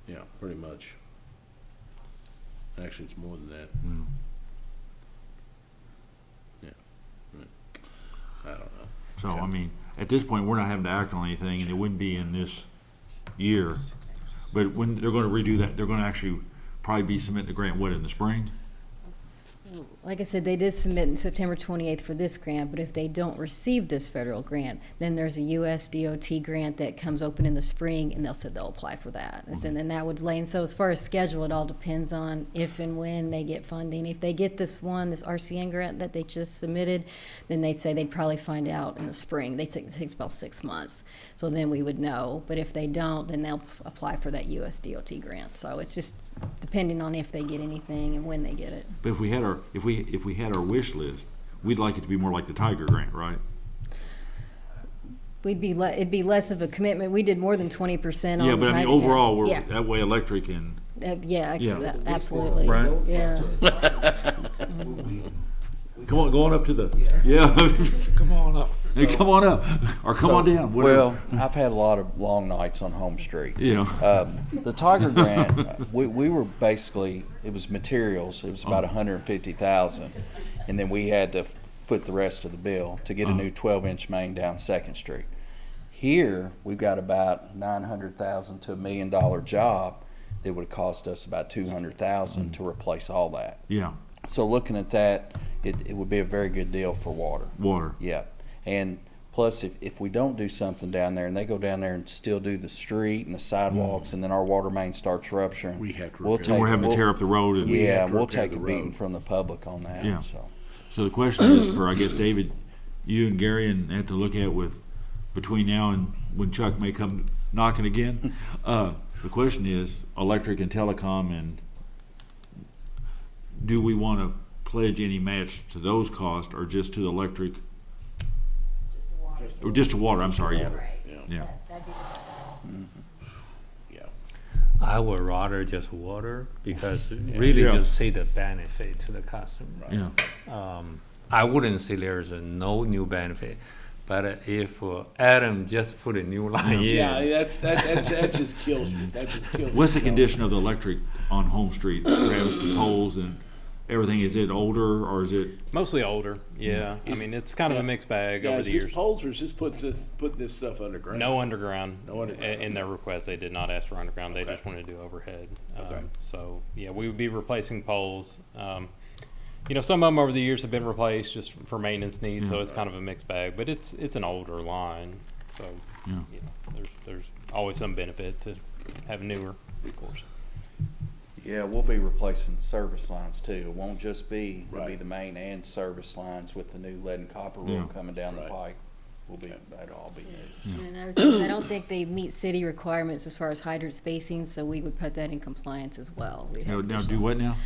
Yeah, pretty much. Actually, it's more than that. Mm. Yeah. Right. I don't know. So I mean, at this point, we're not having to act on anything, and it wouldn't be in this year. But when they're going to redo that, they're going to actually probably be submitting the grant, what, in the spring? Like I said, they did submit in September 28th for this grant, but if they don't receive this federal grant, then there's a U.S. DOT grant that comes open in the spring, and they'll apply for that. And then that would delay. And so as far as schedule, it all depends on if and when they get funding. If they get this RCN grant that they just submitted, then they'd say they'd probably find out in the spring. It takes about 6 months. So then we would know. But if they don't, then they'll apply for that U.S. DOT grant. So it's just depending on if they get anything and when they get it. But if we had our wish list, we'd like it to be more like the Tiger grant, right? It'd be less of a commitment. We did more than 20% on Yeah, but I mean, Tiger overall, grant. we're Yeah. that way electric and. Absolutely. Right? Yeah. Come on, going up to the. Yeah. Come on up. Hey, come on up, or come on down. Whatever. Well, I've had a lot of long nights on Home Street. Yeah. The Tiger grant, we were basically, it was materials. It was about 150,000, and then we had to foot the rest of the bill to get a new 12-inch main down 2nd Street. Here, we've got about 900,000 to $1 million job that would have cost us about 200,000 to replace all that. Yeah. So looking at that, it would be a very good deal for water. Water. Yeah. And plus, if we don't do something down there and they go down there and still do the street and the sidewalks and then our water main starts rupturing, we have to we're having to tear up the road. And we'll take a beating from the public on that. Yeah. So the question is for, I guess, David, you and Gary, and have to look at with between now and when Chuck may come knocking again. The question is electric and telecom, and do we want to pledge any match to those costs or just to the electric? Or just to water, I'm sorry, yeah. Yeah. Yeah. I would rather just water because really just see the benefit to the customer. Yeah. I wouldn't say there's no new benefit, but if Adam just put a new line in. Yeah, that just kills you. That just kills you. What's the condition of the electric on Home Street, Travis, the poles and everything? Is it older or is it? Mostly older, yeah. I mean, it's kind of a mixed bag over the years. Is poles or is just put this stuff underground? No underground. No underground. In their request, they did not ask for underground. They just wanted to do overhead. So, yeah, we would be replacing poles. Some of them over the years have been replaced just for maintenance needs, so it's kind of a mixed bag. But it's an older line, so there's always some benefit to have newer, of course. yeah, we'll be replacing service lines too. It won't just be, it'll be the main and service lines with the new lead and copper rule coming down the pike. that'll all be new. And I don't think they meet city requirements as far as hydrant spacing, so we would put that in compliance as well. We'd have Now do what now?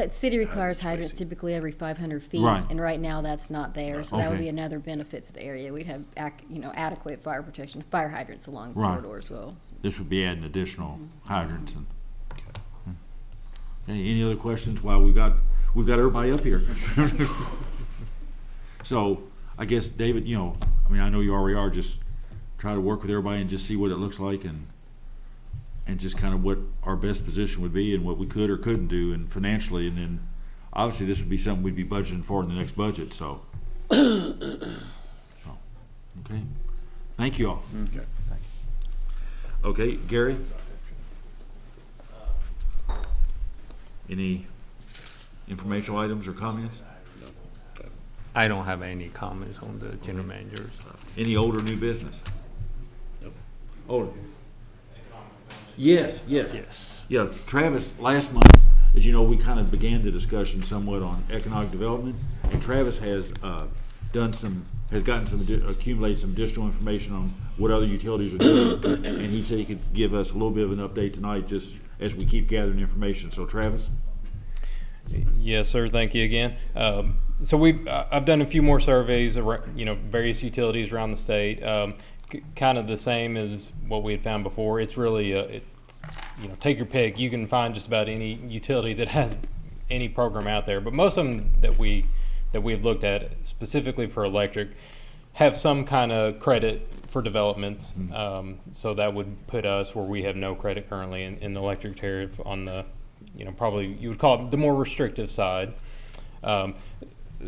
City requires hydrants typically every 500 feet, Right. and right now that's not there, so that would Okay. be another benefit to the area. We'd have adequate fire protection, fire hydrants along the Right. corridor as well. This would be adding additional hydrants and. Okay, any other questions? Well, we've got everybody up here. So I guess, David, I know you already are, just try to work with everybody and just see what it looks like and just kind of what our best position would be and what we could or couldn't do and financially, and then obviously this would be something we'd be budgeting for in the next budget, so. Okay, thank you all. Okay. Okay, Gary? Any informational items or comments? I don't have any comments on the general managers. Any old or new business? Old. Yes. Yeah, Travis, last month, as you know, we kind of began the discussion somewhat on economic development, and Travis has accumulated some additional information on what other utilities are doing, and he said he could give us a little bit of an update tonight just as we keep gathering information. So Travis? Yes, sir. Thank you again. So I've done a few more surveys around, various utilities around the state. Kind of the same as what we had found before. It's really, take your pick. You can find just about any utility that has any program out there. But most of them that we've looked at, specifically for electric, have some kind of credit for developments. So that would put us where we have no credit currently in the electric tariff on the, probably you would call it the more restrictive side.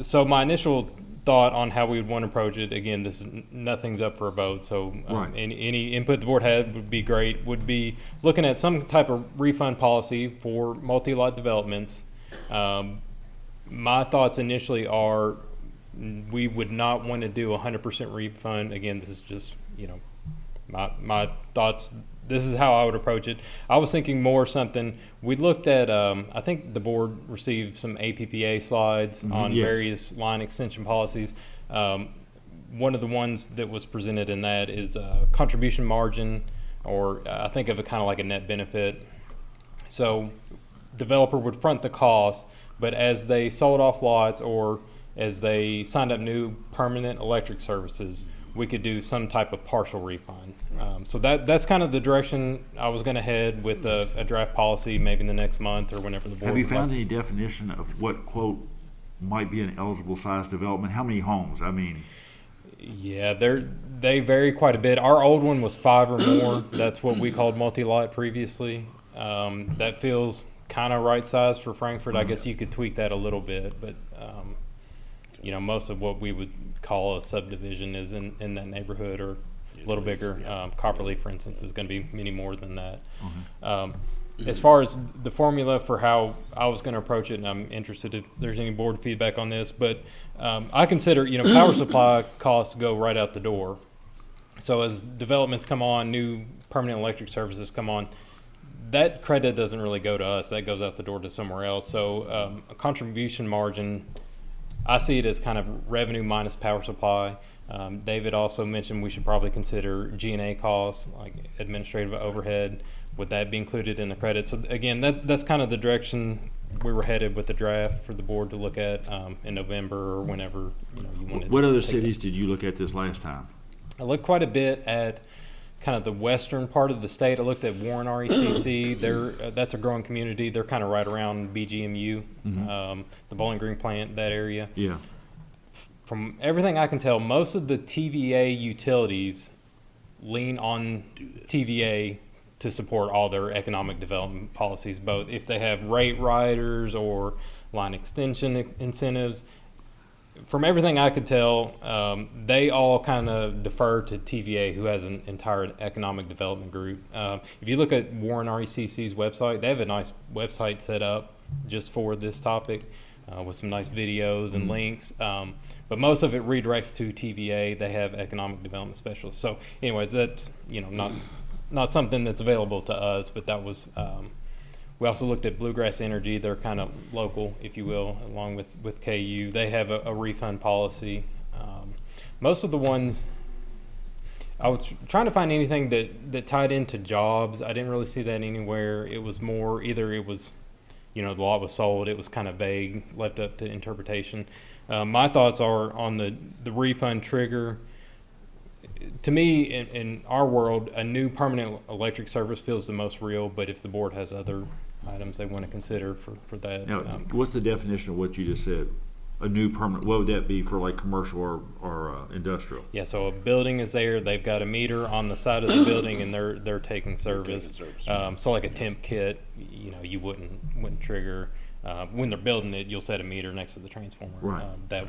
So my initial thought on how we would want to approach it, again, nothing's up for a vote, so Right. any input the board had would be great, would be looking at some type of refund policy for multi-lot developments. My thoughts initially are we would not want to do 100% refund. Again, this is just, my thoughts. This is how I would approach it. I was thinking more something, we looked at, I think the board received some APPA slides on yes. various line extension policies. One of the ones that was presented in that is contribution margin, or I think of it kind of like a net benefit. So developer would front the cost, but as they sold off lots or as they signed up new permanent electric services, we could do some type of partial refund. So that's kind of the direction I was going to head with a draft policy maybe in the next month or whenever the board. Have you found any elects. definition of what, quote, might be an eligible size development? How many homes? I mean, Yeah, they vary quite a bit. Our old one was 5 or more. That's what we called multi-lot previously. That feels kind of right size for Frankfurt. I guess you could tweak that a little bit, but most of what we would call a subdivision is in that neighborhood or a little bigger. Copperleaf, for instance, is going to be many more than that. As far as the formula for how I was going to approach it, and I'm interested if there's any board feedback on this, but I consider, power supply costs go right out the door. So as developments come on, new permanent electric services come on, that credit doesn't really go to us. That goes out the door to somewhere else. So a contribution margin, I see it as kind of revenue minus power supply. David also mentioned we should probably consider G&A costs, like administrative overhead. Would that be included in the credit? So again, that's kind of the direction we were headed with the draft for the board to look at in November or whenever you wanted. what to other take cities did you look at this last time? I looked quite a bit at kind of the western part of the state. I looked at Warren RECC. That's a growing community. They're kind of right around BGMU, the Bowling Green plant, that area. Yeah. From everything I can tell, most of the TVA utilities lean on TVA to support all their economic development policies, both if they have rate riders or line extension incentives. From everything I could tell, they all kind of defer to TVA, who has an entire economic development group. If you look at Warren RECC's website, they have a nice website set up just for this topic with some nice videos and links. But most of it redirects to TVA. They have economic development specialists. So anyways, that's not something that's available to us, but that was, we also looked at Bluegrass Energy. They're kind of local, if you will, along with KU. They have a refund policy. Most of the ones I was trying to find anything that tied into jobs. I didn't really see that anywhere. It was more either it was, the lot was sold. It was kind of vague, left up to interpretation. My thoughts are on the refund trigger. To me, in our world, a new permanent electric service feels the most real. But if the board has other items they want to consider for that, Now, what's the definition of what you just said? A new permanent, what would that be for like commercial or industrial? Yeah, so a building is there, they've got a meter on the side of the building and they're taking service. So like a temp kit, you wouldn't trigger, when they're building it, you'll set a meter next to the transformer. Right. That,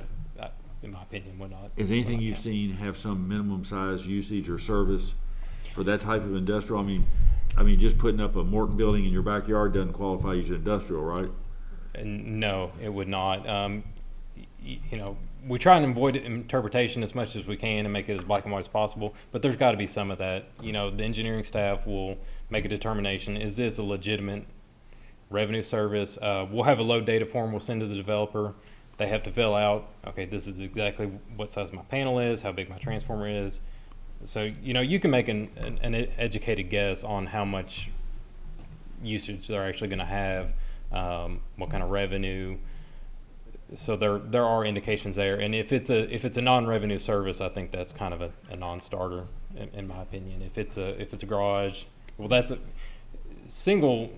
in my opinion, would not. Is anything you've seen have some minimum size usage or service for that type of industrial? I mean, just putting up a Morton building in your backyard doesn't qualify as industrial, right? No, it would not. We try and avoid interpretation as much as we can and make it as black and white as possible, but there's got to be some of that. The engineering staff will make a determination, is this a legitimate revenue service? We'll have a load data form we'll send to the developer. They have to fill out, okay, this is exactly what size my panel is, how big my transformer is. So, you can make an educated guess on how much usage they're actually going to have, what kind of revenue. So there are indications there, and if it's a non-revenue service, I think that's kind of a non-starter in my opinion. If it's a garage, well, that's a single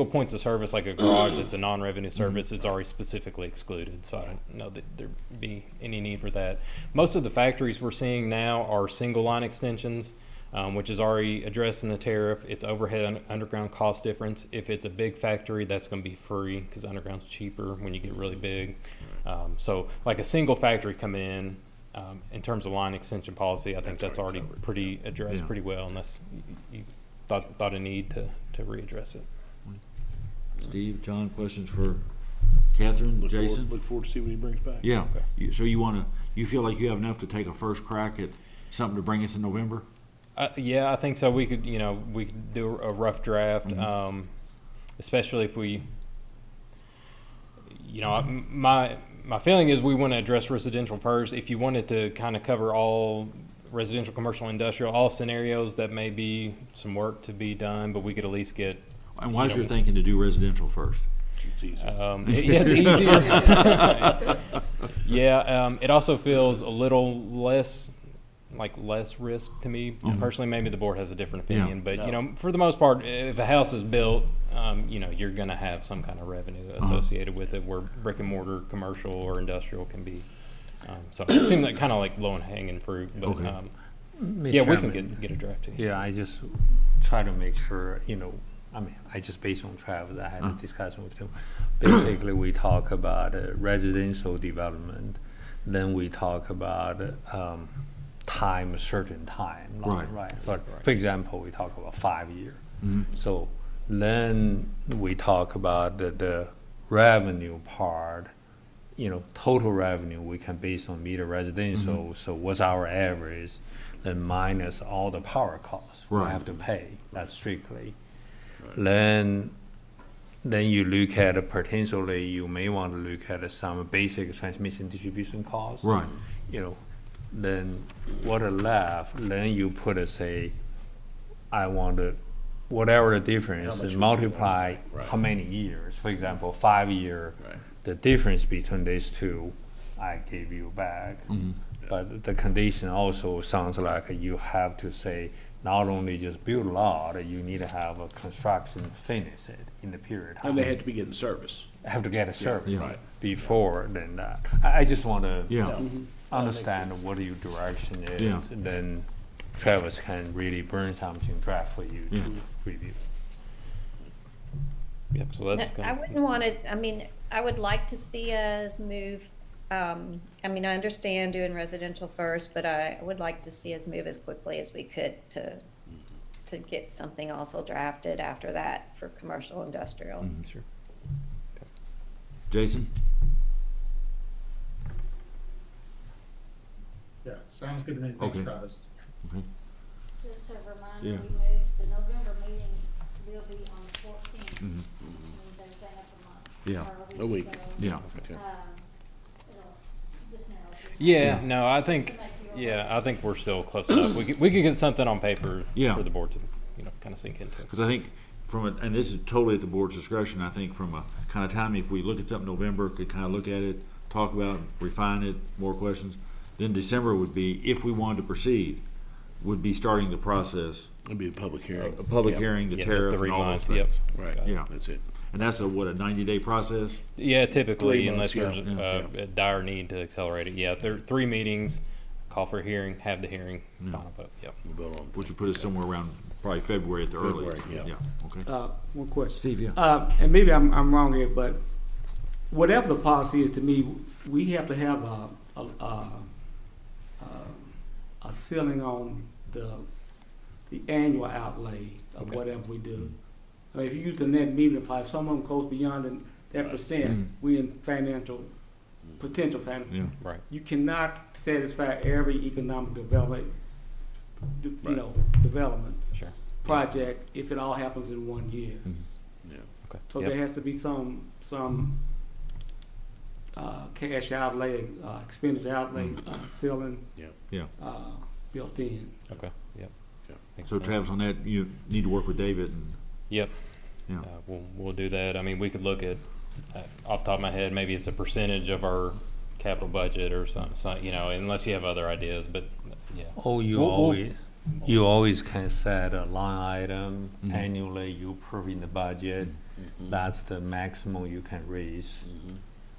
points of service like a garage that's a non-revenue service is already specifically excluded. So I don't know that there'd be any need for that. Most of the factories we're seeing now are single line extensions, which is already addressed in the tariff. It's overhead underground cost difference. If it's a big factory, that's going to be free because underground's cheaper when you get really big. So like a single factory come in terms of line extension policy, I think that's already pretty addressed pretty well, unless you thought a need to readdress it. Steve, John, questions for Catherine, Jason? Look forward to see what he brings back. Yeah. Okay. So you feel like you have enough to take a first crack at something to bring us in November? Yeah, I think so. We could do a rough draft, especially if we, my feeling is we want to address residential first. If you wanted to kind of cover all residential, commercial, industrial, all scenarios, that may be some work to be done, but we could at least get. And why is your thinking to do residential first? It's easier. It's easier. Yeah, it also feels a little less risk to me personally. Maybe the board has a different opinion, but for the most part, if a house is built, you're going to have some kind of revenue associated with it, where brick and mortar, commercial or industrial can be. So it seems like kind of like low hanging fruit, but yeah, we can get a draft too. Yeah, I just try to make sure I just based on Travis, I had a discussion with him. Basically, we talk about residential development, then we talk about time, a certain time, right? But for example, we talk about 5 years. So then we talk about the revenue part. Total revenue we can base on meter residential. So what's our average? Then minus all the power costs we have to pay. That's strictly. Then you look at potentially you may want to look at some basic transmission distribution costs. Right. Then what are left? Then you put I want to, whatever the difference, and multiply how many years. For example, 5 year. The difference between these two, I give you back. But the condition also sounds like you have to say, not only just build a lot, you need to have a construction finish it in the period. And they have to be getting service. Have to get a service before then that. I just want to understand what your direction is, and then Travis can really bring something draft for you to review. Yep. So that's. I wouldn't want to. I would like to see us move. I understand doing residential first, but I would like to see us move as quickly as we could to get something also drafted after that for commercial industrial. Sure. Okay. Jason? Yeah, sounds good to me. Thanks, Travis. Okay. Just a reminder, we moved the November meeting will be on the 14th. Means everything up a month. A week. So, Yeah. it'll just narrow it. Yeah. No, I think. To make you Yeah, I think we're still close enough. We could get something on paper Yeah. for the board to, kind of sink into. Because I think and this is totally at the board's discretion, I think from a kind of timing, if we look at something November, could kind of look at it, talk about it, refine it, more questions. Then December would be, if we wanted to proceed, would be starting the process. It'd be a public hearing. A public hearing, the tariff and all those things. Yep. Right, Yeah. that's it. And that's a 90-day process? Yeah, typically, 3 unless months, there's a dire need to accelerate it. Yeah, there are 3 meetings, call for a hearing, have the hearing, final vote. Yep. Which would put us somewhere around probably February at the earliest. February, yeah. Okay. One question. Steve, yeah. And maybe I'm wrong here, but whatever the policy is, to me, we have to have a ceiling on the annual outlay of whatever we do. I mean, if you use the net metering apply, if some of them goes beyond that percent, we in potential financial. Yeah. Right. You cannot satisfy every economic development, development Sure. project if it all happens in 1 year. Yeah. Okay. So Yep. there has to be some cash outlay, expenditure outlay, ceiling, Yeah. built in. Okay. Yep. Makes So sense. Travis, on that, you need to work with David and, Yep. yeah. We'll do that. I mean, we could look at, off the top of my head, maybe it's a percentage of our capital budget or something, unless you have other ideas, but yeah. Oh, you always can set a line item annually, you approve in the budget. That's the maximum you can raise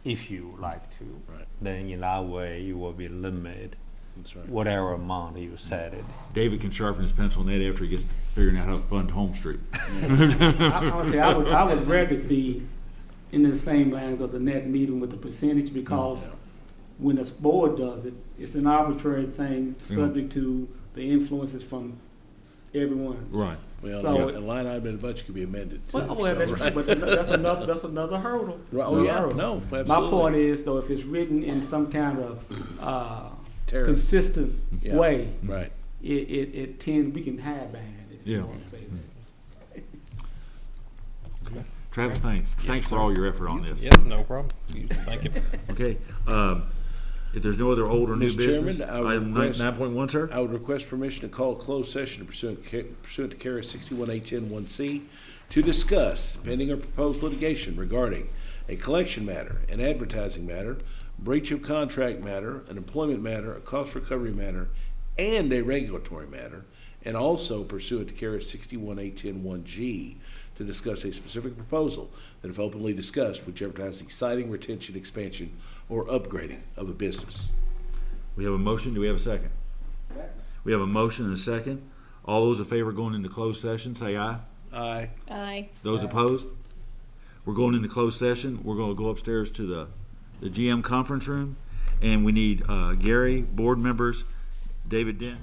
if you like to. Right. Then in that way, you will be limited. That's right. Whatever amount you set it. David can sharpen his pencil on that after he gets figuring out how to fund Home Street. I would rather be in the same lines of the net meeting with the percentage, because when the board does it, it's an arbitrary thing subject to the influences from everyone. Right. Well, So- a line item in the budget could be amended. too, Well, so, that's true, right. but that's another hurdle. Right, oh, Another yeah, hurdle. no, My absolutely. point is, though, if it's written in some kind of Tariff. consistent Yeah. way, Right. it tends, we can hide behind it, if you Yeah. want to say that. Travis, thanks. Thanks for all your effort on this. Yep, no problem. Thank you. Okay, if there's no other old or new Mr. business, Chairman, I would item request- 9.1, sir? I would request permission to call a closed session pursuant to KRS 61A10-1C to discuss pending or proposed litigation regarding a collection matter, an advertising matter, breach of contract matter, an employment matter, a cost recovery matter, and a regulatory matter, and also pursuant to KRS 61A10-1G to discuss a specific proposal that, if openly discussed, would jeopardize the siting, retention, expansion, or upgrading of a business. We have a motion. Do we have a second? We have a motion and a second. All those in favor of going into closed session, say aye. Aye. Aye. Those opposed? We're going into closed session. We're going to go upstairs to the GM conference room, and we need Gary, board members, David Dent.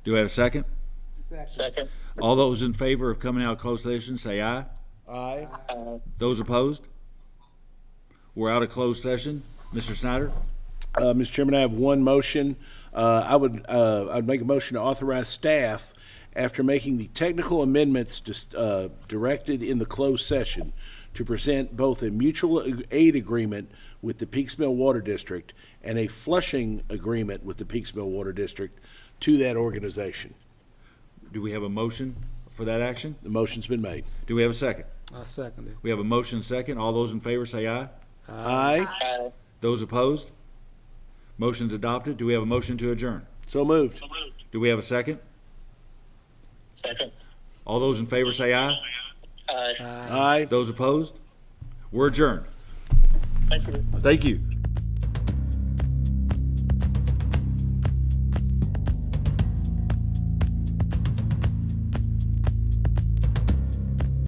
Do I have a second? Second. All those in favor of coming out of closed session, say aye. Aye. Those opposed? We're out of closed session. Mr. Snyder? Mr. Chairman, I have one motion. I'd make a motion to authorize staff, after making the technical amendments directed in the closed session, to present both a mutual aid agreement with the Peaksville Water District and a flushing agreement with the Peaksville Water District to that organization. Do we have a motion for that action? The motion's been made. Do we have a second? I second it. We have a motion second. All those in favor say aye. Aye. Those opposed? Motion's adopted. Do we have a motion to adjourn? So moved. Do we have a second? Second. All those in favor say aye. Aye. Aye. Those opposed? We're adjourned. Thank you. Thank you.